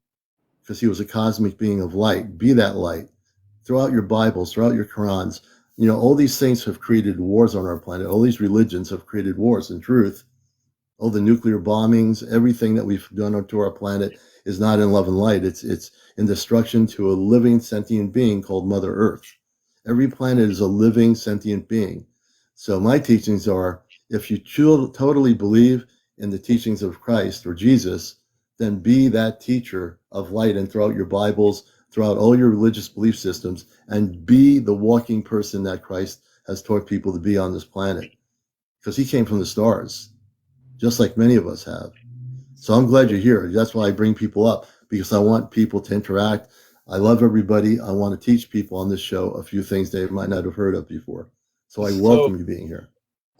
because he was a cosmic being of light. Be that light. Throw out your Bibles, throw out your Qurans. All these things have created wars on our planet. All these religions have created wars. In truth, all the nuclear bombings, everything that we've done to our planet is not in love and light. It's in destruction to a living sentient being called Mother Earth. Every planet is a living sentient being. So my teachings are, if you totally believe in the teachings of Christ or Jesus, then be that teacher of light and throw out your Bibles, throw out all your religious belief systems, and be the walking person that Christ has taught people to be on this planet. Because he came from the stars, just like many of us have. So I'm glad you're here. That's why I bring people up, because I want people to interact. I love everybody. I want to teach people on this show a few things they might not have heard of before. So I So, welcome you being here.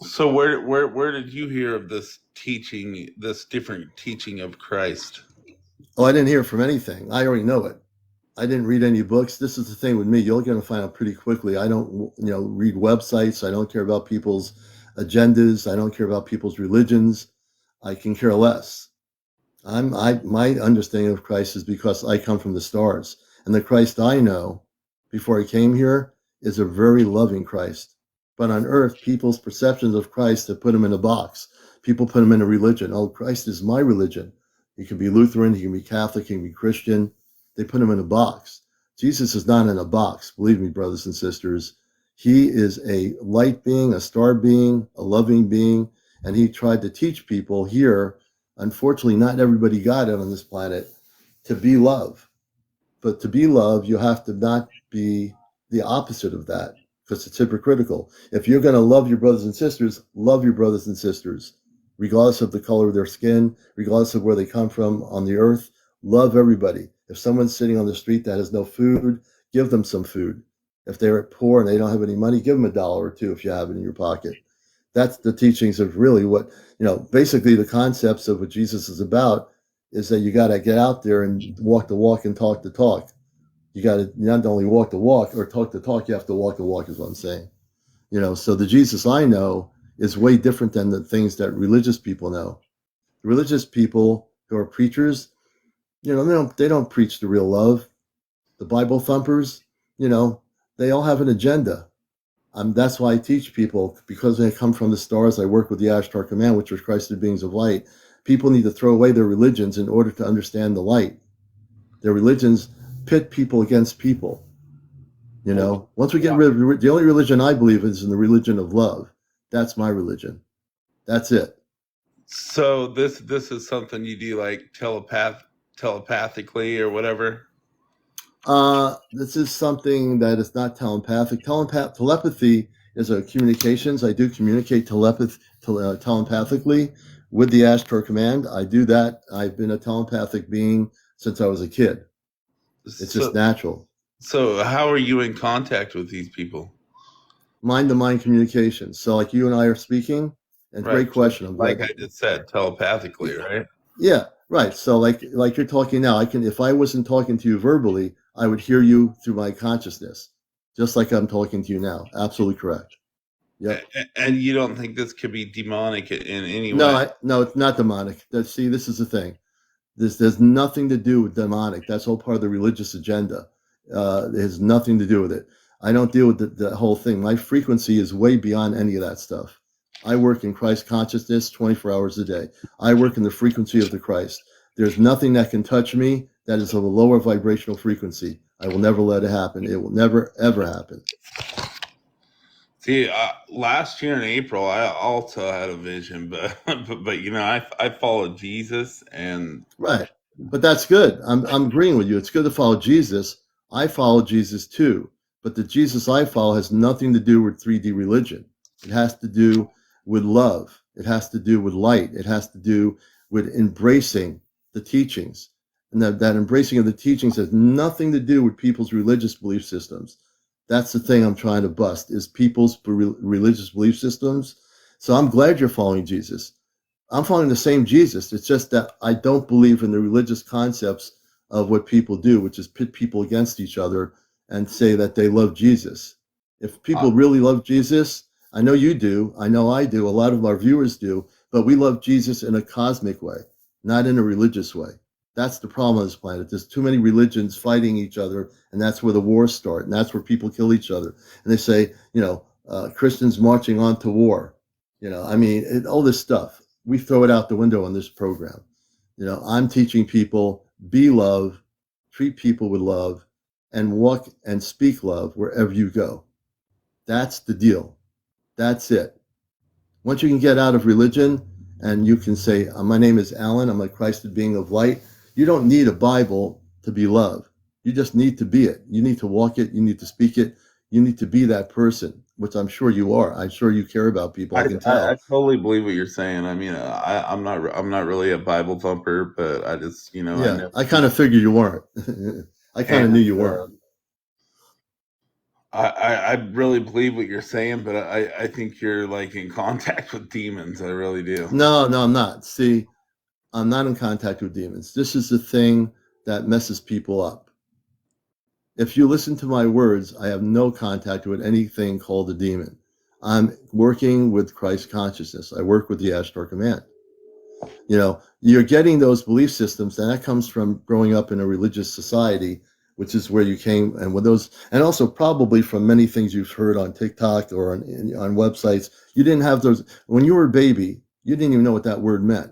so where did you hear of this teaching, this different teaching of Christ? Oh, I didn't hear from anything. I already know it. I didn't read any books. This is the thing with me. You're going to find out pretty quickly. I don't, read websites. I don't care about people's agendas. I don't care about people's religions. I can care less. My understanding of Christ is because I come from the stars, and the Christ I know before I came here is a very loving Christ. But on earth, people's perceptions of Christ have put him in a box. People put him in a religion. Oh, Christ is my religion. He can be Lutheran, he can be Catholic, he can be Christian. They put him in a box. Jesus is not in a box. Believe me, brothers and sisters. He is a light being, a star being, a loving being, and he tried to teach people here. Unfortunately, not everybody got it on this planet, to be love. But to be love, you have to not be the opposite of that, because it's hypocritical. If you're going to love your brothers and sisters, love your brothers and sisters, regardless of the color of their skin, regardless of where they come from on the earth. Love everybody. If someone's sitting on the street that has no food, give them some food. If they're poor and they don't have any money, give them $1 or $2 if you have it in your pocket. That's the teachings of really what, basically the concepts of what Jesus is about, is that you got to get out there and walk the walk and talk the talk. You got to not only walk the walk or talk the talk, you have to walk the walk, is what I'm saying. So the Jesus I know is way different than the things that religious people know. Religious people who are preachers, they don't preach the real love. The Bible thumpers, they all have an agenda. That's why I teach people, because they come from the stars. I work with the Ashtar Command, which are Christed beings of light. People need to throw away their religions in order to understand the light. Their religions pit people against people. Once we get rid of the only religion I believe is in the religion of love. That's my religion. That's it. So this is something you do like telepathically or whatever. This is something that is not telepathic. Telepathy is a communications. I do communicate telepathically with the Ashtar Command. I do that. I've been a telepathic being since I was a kid. It's just So natural. so how are you in contact with these people? Mind to mind communication. So, like you and I are speaking, and Right. great question. I'm Like glad. I just said, telepathically, Yeah, right? yeah, right. So, like you're talking now, I can, if I wasn't talking to you verbally, I would hear you through my consciousness, just like I'm talking to you now. Absolutely correct. Yep. And you don't think this could be demonic in any No, way? no, it's not demonic. See, this is the thing. This has nothing to do with demonic. That's all part of the religious agenda. It has nothing to do with it. I don't deal with the whole thing. My frequency is way beyond any of that stuff. I work in Christ consciousness 24 hours a day. I work in the frequency of the Christ. There's nothing that can touch me that is of a lower vibrational frequency. I will never let it happen. It will never, ever happen. See, last year in April, I also had a vision, but but I followed Jesus, and Right. But that's good. I'm agreeing with you. It's good to follow Jesus. I follow Jesus too. But the Jesus I follow has nothing to do with 3D religion. It has to do with love. It has to do with light. It has to do with embracing the teachings. And that embracing of the teachings has nothing to do with people's religious belief systems. That's the thing I'm trying to bust is people's religious belief systems. So I'm glad you're following Jesus. I'm following the same Jesus. It's just that I don't believe in the religious concepts of what people do, which is pit people against each other and say that they love Jesus. If uh, people really love Jesus, I know you do, I know I do, a lot of our viewers do, but we love Jesus in a cosmic way, not in a religious way. That's the problem on this planet. There's too many religions fighting each other, and that's where the wars start, and that's where people kill each other. And they say, Christians marching on to war. I mean, all this stuff we throw it out the window on this program. I'm teaching people be love, treat people with love, and walk and speak love wherever you go. That's the deal. That's it. Once you can get out of religion and you can say, my name is Alan, I'm a Christed being of light, you don't need a Bible to be love. You just need to be it. You need to walk it. You need to speak it. You need to be that person, which I'm sure you are. I'm sure you care about people. I can I tell. totally believe what you're saying. I mean, I'm not really a Bible thumper, but I just I Yeah, know I kind of people, figured you weren't. I kind of knew and you weren't. I really believe what you're saying, but I think you're like in contact with demons. I really do. No, no, I'm not. See, I'm not in contact with demons. This is the thing that messes people up. If you listen to my words, I have no contact with anything called a demon. I'm working with Christ consciousness. I work with the Ashtar Command. You're getting those belief systems, and that comes from growing up in a religious society, which is where you came, and with those, and also probably from many things you've heard on TikTok or on websites. You didn't have those when you were a baby. You didn't even know what that word meant.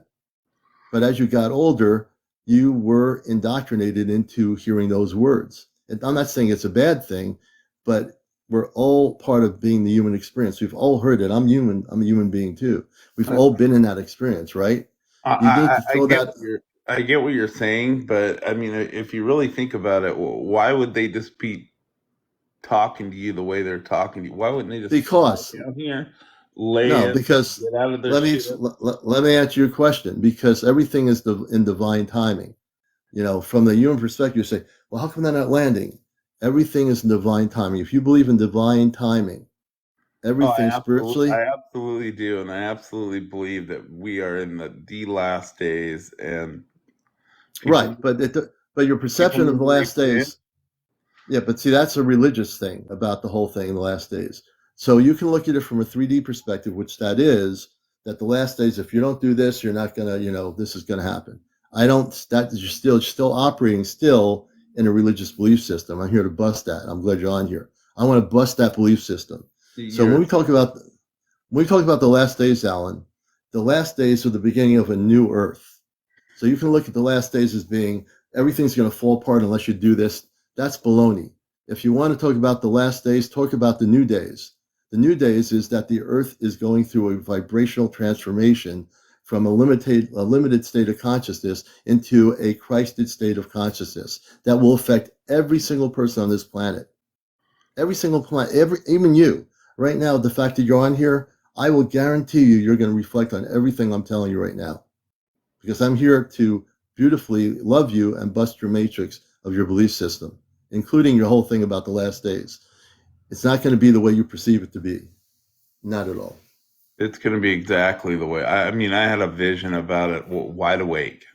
But as you got older, you were indoctrinated into hearing those words. And I'm not saying it's a bad thing, but we're all part of being the human experience. We've all heard it. I'm human. I'm a human being too. We've all been in that experience, right? You need to I throw get that what I get what you're saying, but I mean, if you really think about it, why would they just be talking to you the way they're talking to you? Why wouldn't they just fly because down here, lay no, in, because get out of their let me shit? let me answer your question. Because everything is in divine timing. From the human perspective, you say, well, how come they're not landing? Everything is in divine timing. If you believe in divine timing, Oh, everything spiritually, I absolutely do, and I absolutely believe that we are in the last days, and people right? But your people perception of need the to last repent. days, yeah. But see, that's a religious thing about the whole thing in the last days. So you can look at it from a 3D perspective, which that is that the last days, if you don't do this, you're not gonna, this is gonna happen. I don't. That you're still operating still in a religious belief system. I'm here to bust that. I'm glad you're on here. I want to bust that belief system. So You're when we talk about the last days, Alan, the last days are the beginning of a new earth. So you can look at the last days as being everything's going to fall apart unless you do this. That's baloney. If you want to talk about the last days, talk about the new days. The new days is that the earth is going through a vibrational transformation from a limited state of consciousness into a Christed state of consciousness that will affect every single person on this planet. Every single planet, even you. Right now, the fact that you're on here, I will guarantee you're going to reflect on everything I'm telling you right now because I'm here to beautifully love you and bust your matrix of your belief system, including your whole thing about the last days. It's not going to be the way you perceive it to be. Not at all. It's going to be exactly the way. I mean, I had a vision about it. Wide awake,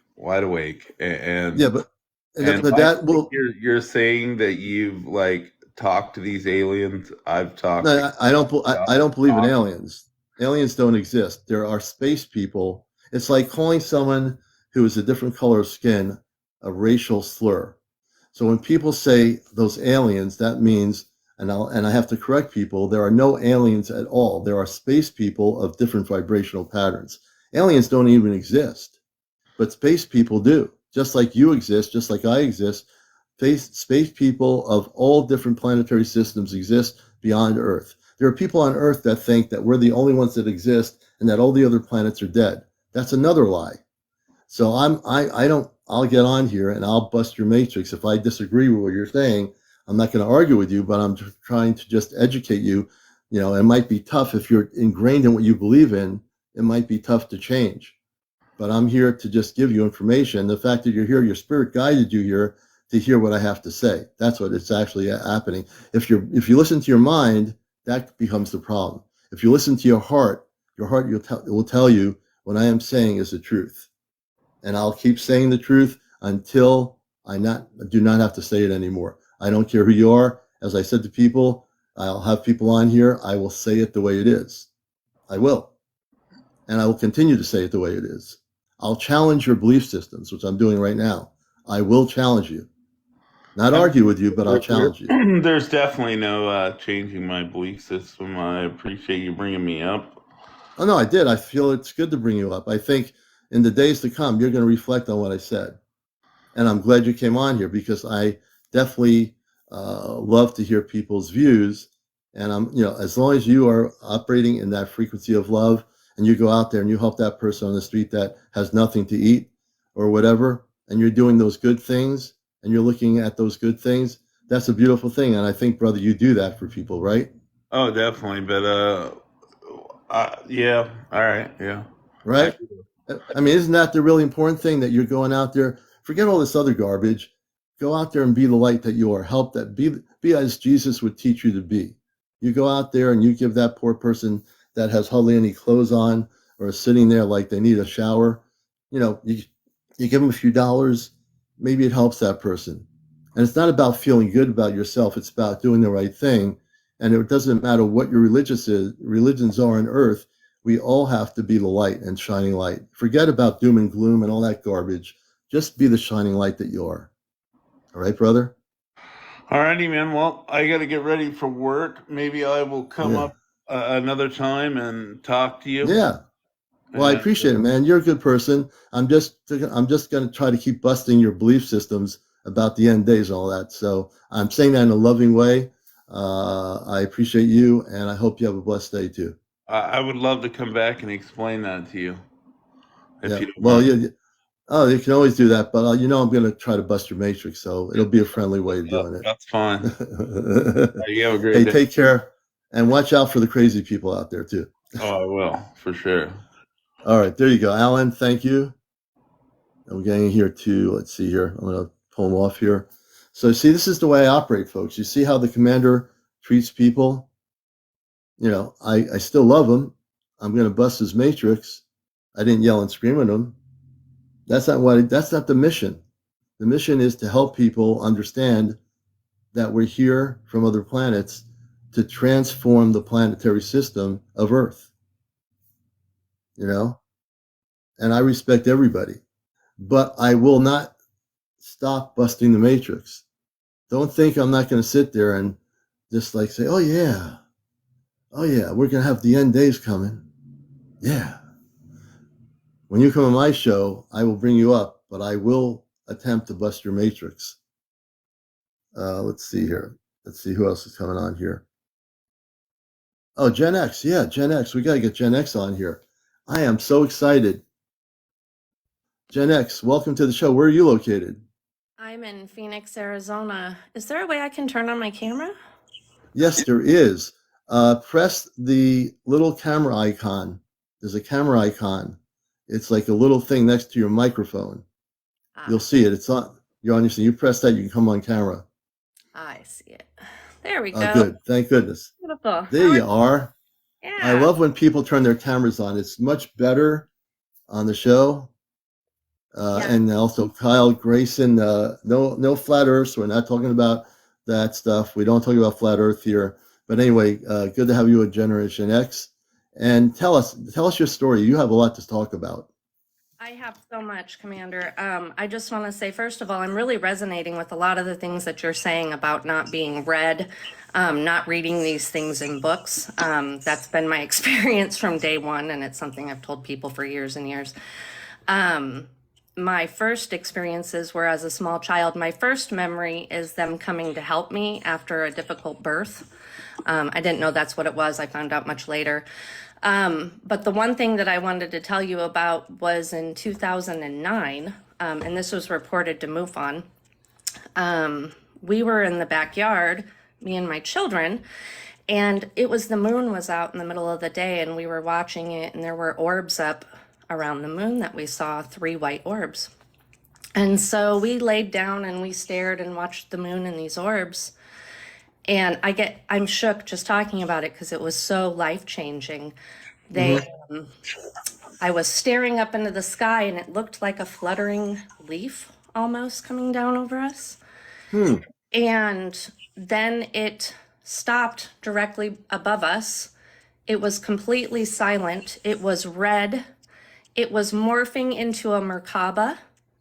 Yeah, but and but I that think will. you're saying that you've like talked to these aliens. I've talked to No, I don't believe in talk. aliens. Aliens don't exist. There are space people. It's like calling someone who is a different color of skin a racial slur. So when people say those aliens, that means, and I have to correct people, there are no aliens at all. There are space people of different vibrational patterns. Aliens don't even exist, but space people do. Just like you exist, just like I exist, space people of all different planetary systems exist beyond Earth. There are people on Earth that think that we're the only ones that exist and that all the other planets are dead. That's another lie. So I don't, I'll get on here and I'll bust your matrix. If I disagree with what you're saying, I'm not going to argue with you, but I'm trying to just educate you. You know, it might be tough if you're ingrained in what you believe in, it might be tough to change. But I'm here to just give you information. The fact that you're here, your spirit guided you here to hear what I have to say. That's what it's actually happening. If you listen to your mind, that becomes the problem. If you listen to your heart will tell you what I am saying is the truth. And I'll keep saying the truth until do not have to say it anymore. I don't care who you are. As I said to people, I'll have people on here. I will say it the way it is. I will. And I will continue to say it the way it is. I'll challenge your belief systems, which I'm doing right now. I will challenge you. Not argue with you, but I'll challenge you. There's definitely no changing my belief system. I appreciate you bringing me up. Oh, no, I did. I feel it's good to bring you up. I think in the days to come, you're going to reflect on what I said. And I'm glad you came on here because I definitely love to hear people's views. And as long as you are operating in that frequency of love and you go out there and you help that person on the street that has nothing to eat or whatever, and you're doing those good things and you're looking at those good things, that's a beautiful thing. And I think, brother, you do that for people, right? Oh, definitely. But yeah, all right, yeah. Right? I mean, isn't that the really important thing that you're going out there? Forget all this other garbage. Go out there and be the light that you are. Help that be as Jesus would teach you to be. You go out there and you give that poor person that has hardly any clothes on or is sitting there like they need a shower. You give them a few dollars. Maybe it helps that person. And it's not about feeling good about yourself. It's about doing the right thing. And it doesn't matter what your religions are on earth. We all have to be the light and shining light. Forget about doom and gloom and all that garbage. Just be the shining light that you are. All right, brother? All righty, man. Well, I got to get ready for work. Maybe I will come up another time and talk to you. Yeah. Well, I appreciate it, man. You're a good person. I'm just going to try to keep busting your belief systems about the end days and all that. So I'm saying that in a loving way. I appreciate you, and I hope you have a blessed day too. I would love to come back and explain that to you. Yeah. Well, oh, you can always do that, but I'm going to try to bust your matrix, so it'll be a friendly way of doing it. That's fine. You have a great day. Take care, and watch out for the crazy people out there too. Oh, I will, for sure. All right, there you go, Alan. Thank you. I'm getting here too. Let's see here. I'm going to pull them off here. So see, this is the way I operate, folks. You see how the commander treats people? I still love him. I'm going to bust his matrix. I didn't yell and scream at him. That's not the mission. The mission is to help people understand that we're here from other planets to transform the planetary system of Earth. And I respect everybody, but I will not stop busting the matrix. Don't think I'm not going to sit there and just like say, oh yeah, we're going to have the end days coming. Yeah. When you come on my show, I will bring you up, but I will attempt to bust your matrix. Let's see here. Let's see who else is coming on here. Oh, GenX. Yeah, GenX. We got to get GenX on here. I am so excited. GenX, welcome to the show. Where are you located? I'm in Phoenix, Arizona. Is there a way I can turn on my camera? Yes, there is. Press the little camera icon. There's a camera icon. It's like a little thing next to your microphone. You'll see it. It's on. You're on your screen. You press that, you can come on camera. I see it. There we go. Good. Thank goodness. Beautiful. There you are. Yeah. I love when people turn their cameras on. It's much better on the show. And also Kyle Grayson. No flat Earth. We're not talking about that stuff. We don't talk about flat Earth here. But anyway, good to have you at Generation X. And tell us your story. You have a lot to talk about. I have so much, Commander. I just want to say, first of all, I'm really resonating with a lot of the things that you're saying about not being read, not reading these things in books. That's been my experience from day one, and it's something I've told people for years and years. My first experiences were as a small child. My first memory is them coming to help me after a difficult birth. I didn't know that's what it was. I found out much later. But the one thing that I wanted to tell you about was in 2009, and this was reported to MUFON. We were in the backyard, me and my children, and it was the moon was out in the middle of the day, and we were watching it, and there were orbs up around the moon that we saw, 3 white orbs. And so we laid down and we stared and watched the moon and these orbs. And I'm shook just talking about it because it was so life-changing. I was staring up into the sky and it looked like a fluttering leaf almost coming down over us. And then it stopped directly above us. It was completely silent. It was red. It was morphing into a Merkaba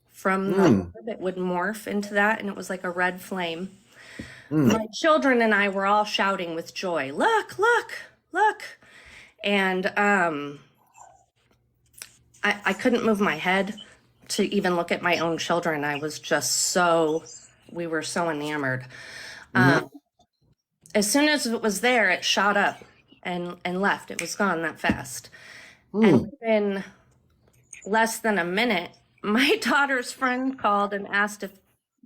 from the orb. It would morph into that, and it was like a red flame. My children and I were all shouting with joy, look, look, look. And I couldn't move my head to even look at my own children. I was just we were so enamored. As soon as it was there, it shot up and left. It was gone that fast. And within less than a minute, my daughter's friend called and asked if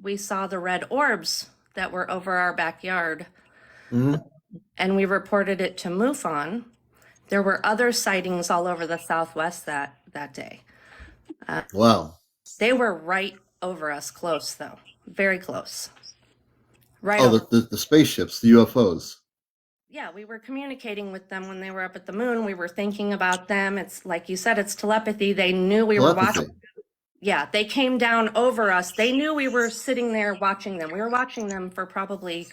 we saw the red orbs that were over our backyard. And we reported it to MUFON. There were other sightings all over the Southwest that day. Wow. They were right over us, close though, very close. Right. Oh, the spaceships, the UFOs. Yeah, we were communicating with them when they were up at the moon. We were thinking about them. It's like you said, it's telepathy. They knew we were watching. Yeah, they came down over us. They knew we were sitting there watching them. We were watching them for probably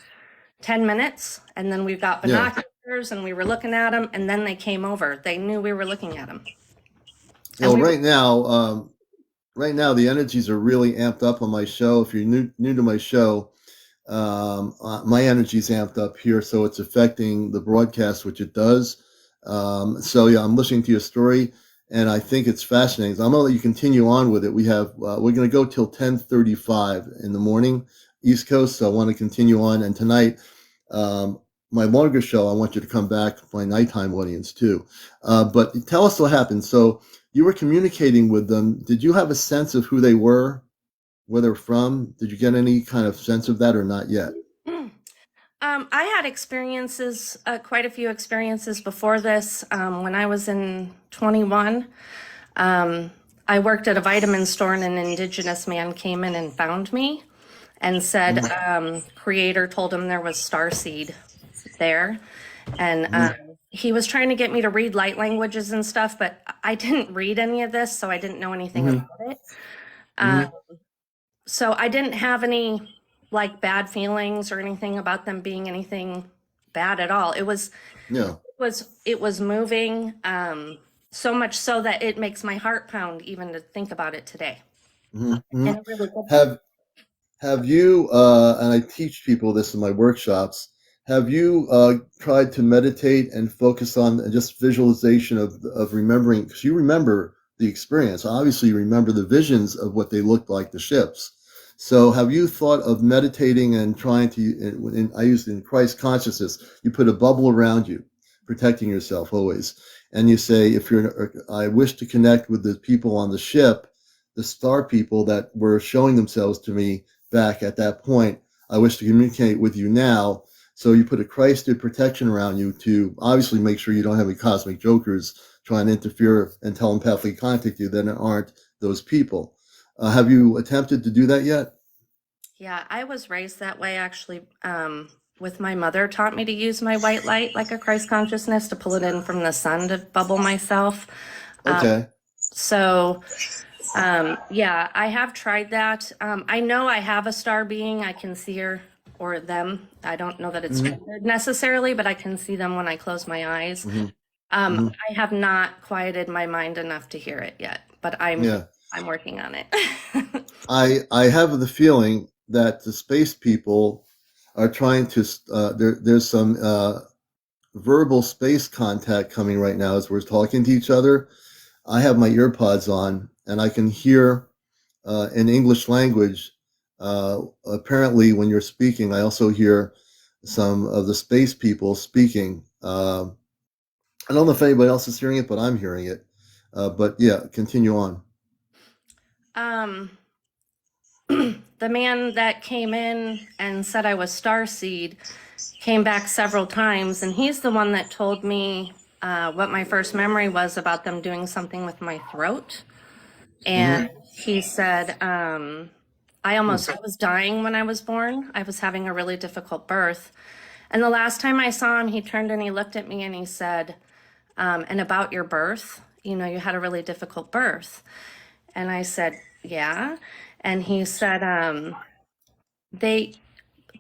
10 minutes, and then we got binoculars and we were looking at them, and then they came over. They knew we were looking at them. Well, right now, the energies are really amped up on my show. If you're new to my show, my energy's amped up here, so it's affecting the broadcast, which it does. So yeah, I'm listening to your story, and I think it's fascinating. So I'm gonna let you continue on with it. We're gonna go till 10:35 in the morning, East Coast. So I want to continue on, and tonight, my longer show, I want you to come back, my nighttime audience too. But tell us what happened. So you were communicating with them. Did you have a sense of who they were? Where they're from? Did you get any kind of sense of that or not yet? I had experiences, quite a few experiences before this. When I was in 21, I worked at a vitamin store and an indigenous man came in and found me and said, Creator told him there was starseed there. And he was trying to get me to read light languages and stuff, but I didn't read any of this, so I didn't know anything about it. So I didn't have any like bad feelings or anything about them being anything bad at all. It was moving, so much so that it makes my heart pound even to think about it today. And it really have you, and I teach people this in my workshops, have you tried to meditate and focus on just visualization of remembering, because you remember the experience. Obviously, you remember the visions of what they looked like, the ships. So have you thought of meditating and trying to, I use in Christ consciousness, you put a bubble around you, protecting yourself always. And you say, I wish to connect with the people on the ship, the star people that were showing themselves to me back at that point. I wish to communicate with you now. So you put a Christed protection around you to obviously make sure you don't have any cosmic jokers trying to interfere and telepathically contact you that aren't those people. Have you attempted to do that yet? Yeah, I was raised that way actually. With my mother taught me to use my white light like a Christ consciousness to pull it in from the sun to bubble myself. Okay. Yeah, I have tried that. I know I have a star being. I can see her or them. I don't know that it's necessarily, but I can see them when I close my eyes. I have not quieted my mind enough to hear it yet, but I'm I'm working on it. I have the feeling that the space people are trying to. There's some verbal space contact coming right now as we're talking to each other. I have my earpods on, and I can hear in English language. Apparently, when you're speaking, I also hear some of the space people speaking. I don't know if anybody else is hearing it, but I'm hearing it. But yeah, continue on. um, the man that came in and said I was starseed came back several times, and he's the one that told me what my first memory was about them doing something with my throat. And he said, I was dying when I was born. I was having a really difficult birth. And the last time I saw him, he turned and he looked at me and he said, and about your birth, you know, you had a really difficult birth. And I said, yeah. And he said, they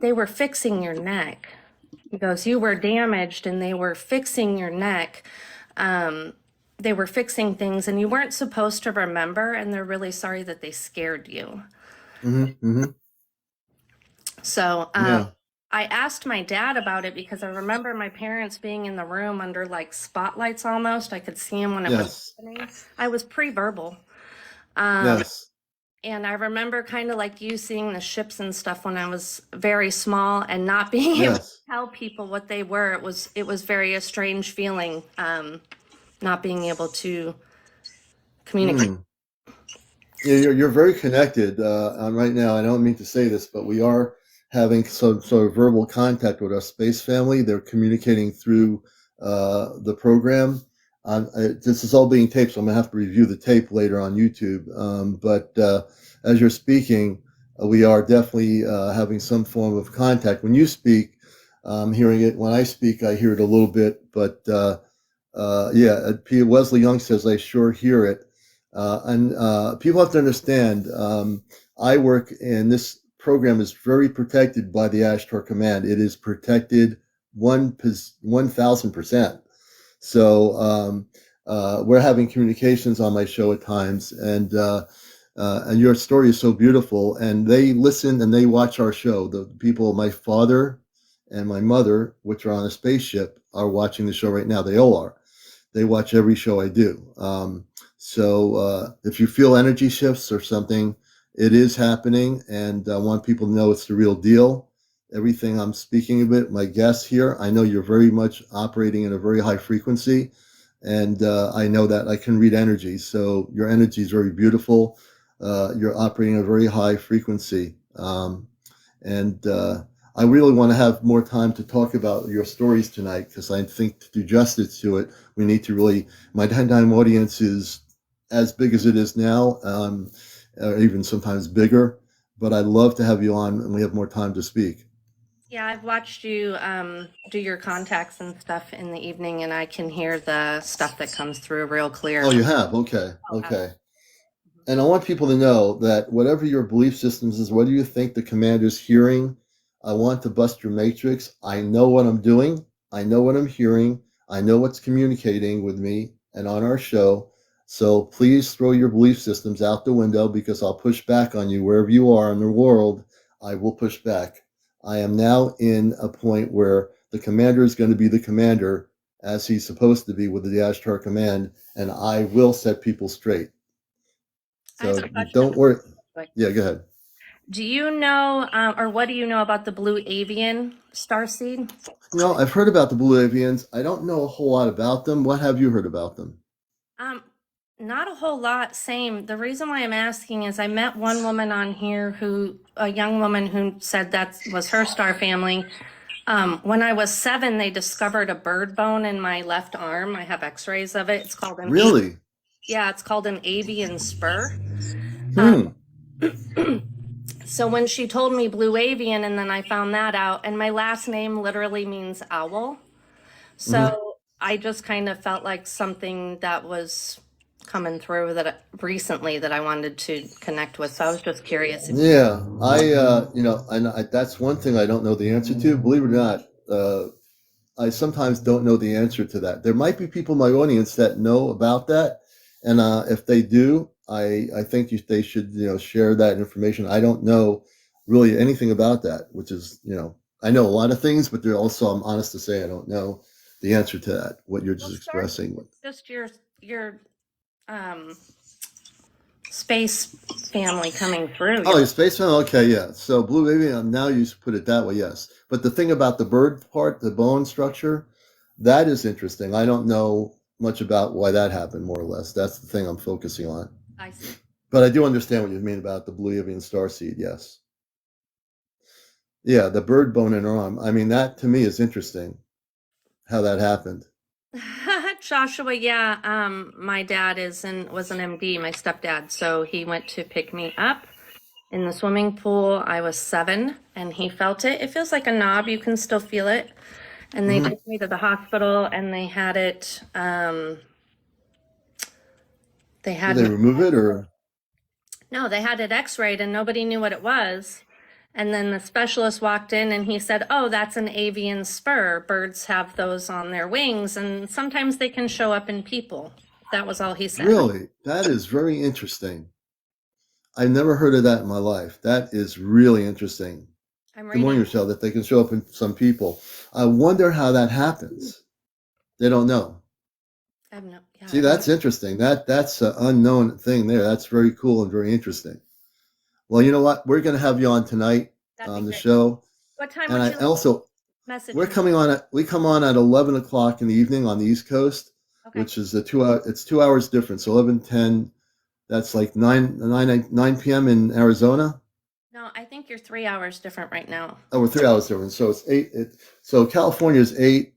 were fixing your neck. He goes, you were damaged and they were fixing your neck. They were fixing things and you weren't supposed to remember, and they're really sorry that they scared you. So Yeah. I asked my dad about it because I remember my parents being in the room under like spotlights almost. I could see him when it was happening. I was pre-verbal. Yes. And I remember kind of like you seeing the ships and stuff when I was very small and not being able to tell people what they were. It was very a strange feeling, not being able to communicate. Yeah, you're very connected right now. I don't mean to say this, but we are having some sort of verbal contact with our space family. They're communicating through the program. This is all being taped, so I'm gonna have to review the tape later on YouTube. But as you're speaking, we are definitely having some form of contact. When you speak, I'm hearing it. When I speak, I hear it a little bit. But yeah, Peter Wesley Young says, I sure hear it. And people have to understand, I work in this program is very protected by the Ashtar Command. It is protected 1,000%. So we're having communications on my show at times, and your story is so beautiful. And they listen and they watch our show. The people, my father and my mother, which are on a spaceship, are watching the show right now. They all are. They watch every show I do. So if you feel energy shifts or something, it is happening, and I want people to know it's the real deal. Everything I'm speaking about, my guests here, I know you're very much operating in a very high frequency, and I know that I can read energy. So your energy is very beautiful. You're operating at a very high frequency. And I really want to have more time to talk about your stories tonight, because I think to do justice to it, we need to really, my time audience is as big as it is now, or even sometimes bigger, but I'd love to have you on and we have more time to speak. Yeah, I've watched you do your contacts and stuff in the evening, and I can hear the stuff that comes through real clear. Oh, you have? Okay. Okay. And I want people to know that whatever your belief systems is, whether you think the commander's hearing, I want to bust your matrix. I know what I'm doing. I know what I'm hearing. I know what's communicating with me and on our show. So please throw your belief systems out the window, because I'll push back on you wherever you are in the world. I will push back. I am now in a point where the commander is going to be the commander as he's supposed to be with the Ashtar Command, and I will set people straight. So don't worry. Yeah, go ahead. Do you know, or what do you know about the blue avian starseed? No, I've heard about the blue avians. I don't know a whole lot about them. What have you heard about them? Not a whole lot. Same. The reason why I'm asking is I met one woman on here a young woman who said that was her star family. When I was 7, they discovered a bird bone in my left arm. I have x-rays of it. It's called an Really? Yeah, it's called an avian spur. So when she told me blue avian, and then I found that out, and my last name literally means owl. So I just kind of felt like something that was coming through that recently that I wanted to connect with. So I was just curious. Yeah, that's one thing I don't know the answer to. Believe it or not, I sometimes don't know the answer to that. There might be people in my audience that know about that, and if they do, I think they should, share that information. I don't know really anything about that, which is, I know a lot of things, but there also, I'm honest to say, I don't know the answer to that, what you're just expressing. Just your um, space family coming through. Oh, your space family? Okay, yeah. So blue avian, now you put it that way, yes. But the thing about the bird part, the bone structure, that is interesting. I don't know much about why that happened, more or less. That's the thing I'm focusing on. I see. But I do understand what you mean about the blue avian starseed, yes. Yeah, the bird bone in her arm. I mean, that to me is interesting, how that happened. Joshua, yeah, my dad was an MD, my stepdad, so he went to pick me up in the swimming pool. I was 7, and he felt it. It feels like a knob. You can still feel it. And they took me to the hospital, and they had it. They had Did they remove it or? No, they had it X-rayed, and nobody knew what it was. And then the specialist walked in, and he said, "Oh, that's an avian spur. Birds have those on their wings, and sometimes they can show up in people." That was all he said. Really? That is very interesting. I've never heard of that in my life. That is really interesting. Good morning, Rochelle, that they can show up in some people. I wonder how that happens. They don't know. I have no, yeah, See, that's interesting. That's an unknown thing there. That's very cool and very interesting. Well, you know what? We're going to have you on tonight on the show. What time and would I you also message we're me? coming on at we come on at 11 o'clock in the evening on the East Coast, Okay. which is a 2 hour. It's 2 hours difference. So 11:10. That's like 9 p.m. in Arizona. No, I think you're 3 hours different right now. Oh, we're 3 hours different. So it's 8. So California is 8.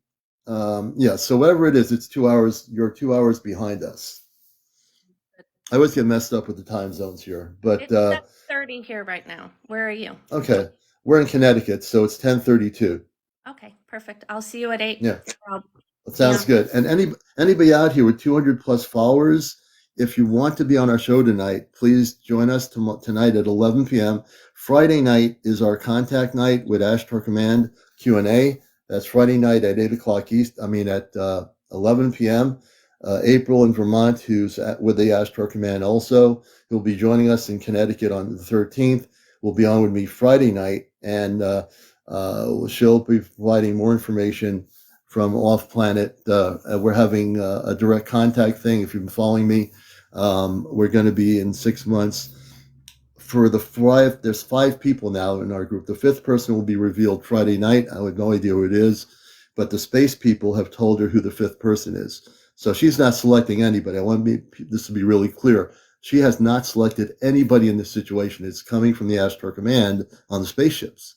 Yeah. So whatever it is, it's 2 hours. You're 2 hours behind us. I always get messed up with the time zones here, but it's 10:30 here right now. Where are you? Okay, we're in Connecticut, so it's 10:32. Okay, perfect. I'll see you at 8. Yeah, that sounds good. And anybody out here with 200 plus followers, if you want to be on our show tonight, please join us tonight at 11 p.m. Friday night is our contact night with Ashtar Command Q&A. That's Friday night at 8 o'clock East. I mean at 11 p.m. April in Vermont, who's with the Ashtar Command also, who'll be joining us in Connecticut on the 13th. Will be on with me Friday night, and she'll be providing more information from off planet. We're having a direct contact thing. If you've been following me, we're going to be in 6 months. For the 5, there's 5 people now in our group. The 5th person will be revealed Friday night. I have no idea who it is, but the space people have told her who the 5th person is. So she's not selecting anybody. I want this to be really clear. She has not selected anybody in this situation. It's coming from the Ashtar Command on the spaceships.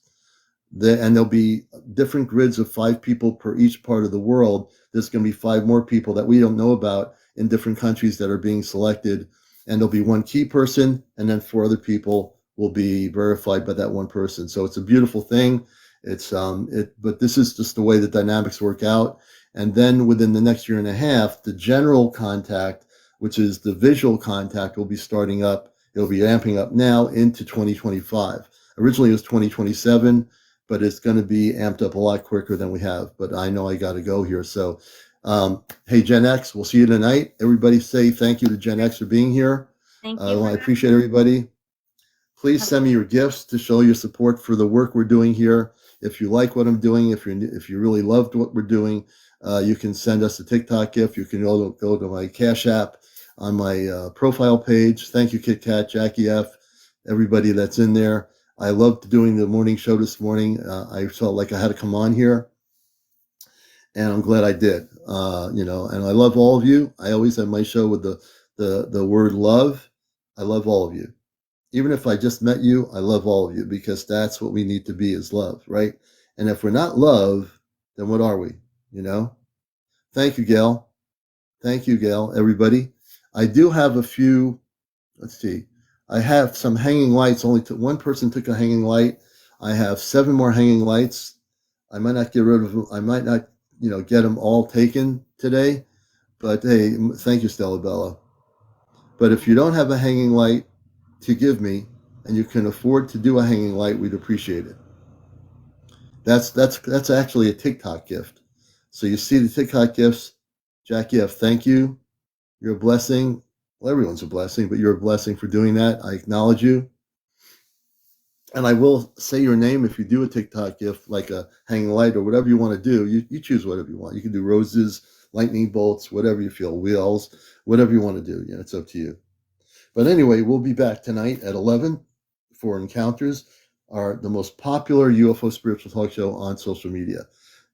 And there'll be different grids of 5 people per each part of the world. There's going to be 5 more people that we don't know about in different countries that are being selected. And there'll be 1 key person, and then 4 other people will be verified by that 1 person. So it's a beautiful thing. But this is just the way the dynamics work out. And then within the next year and a half, the general contact, which is the visual contact, will be starting up. It'll be amping up now into 2025. Originally it was 2027, but it's going to be amped up a lot quicker than we have. But I know I got to go here. So, hey, GenX, we'll see you tonight. Everybody say thank you to GenX for being here. Thank you. I appreciate everybody. Please send me your gifts to show your support for the work we're doing here. If you like what I'm doing, if you really loved what we're doing, you can send us a TikTok gift. You can go to my Cash App on my profile page. Thank you, Kit Kat, Jackie F, everybody that's in there. I loved doing the morning show this morning. I felt like I had to come on here, and I'm glad I did. And I love all of you. I always have my show with the word love. I love all of you. Even if I just met you, I love all of you, because that's what we need to be, is love, right? And if we're not love, then what are we? Thank you, Gail. Thank you, Gail, everybody. I do have a few, let's see. I have some hanging lights. Only 1 person took a hanging light. I have 7 more hanging lights. I might not get rid of them. I might not, get them all taken today. But hey, thank you, Stella Bella. But if you don't have a hanging light to give me, and you can afford to do a hanging light, we'd appreciate it. That's actually a TikTok gift. So you see the TikTok gifts. Jackie F, thank you. You're a blessing. Well, everyone's a blessing, but you're a blessing for doing that. I acknowledge you. And I will say your name if you do a TikTok gift, like a hanging light or whatever you want to do. You choose whatever you want. You can do roses, lightning bolts, whatever you feel, wheels, whatever you want to do. It's up to you. But anyway, we'll be back tonight at 11 for Encounters, the most popular UFO spiritual talk show on social media.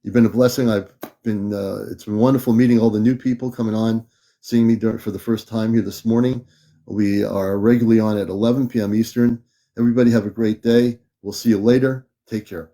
You've been a blessing. It's been wonderful meeting all the new people coming on, seeing me for the first time here this morning. We are regularly on at 11 p.m. Eastern. Everybody have a great day. We'll see you later. Take care.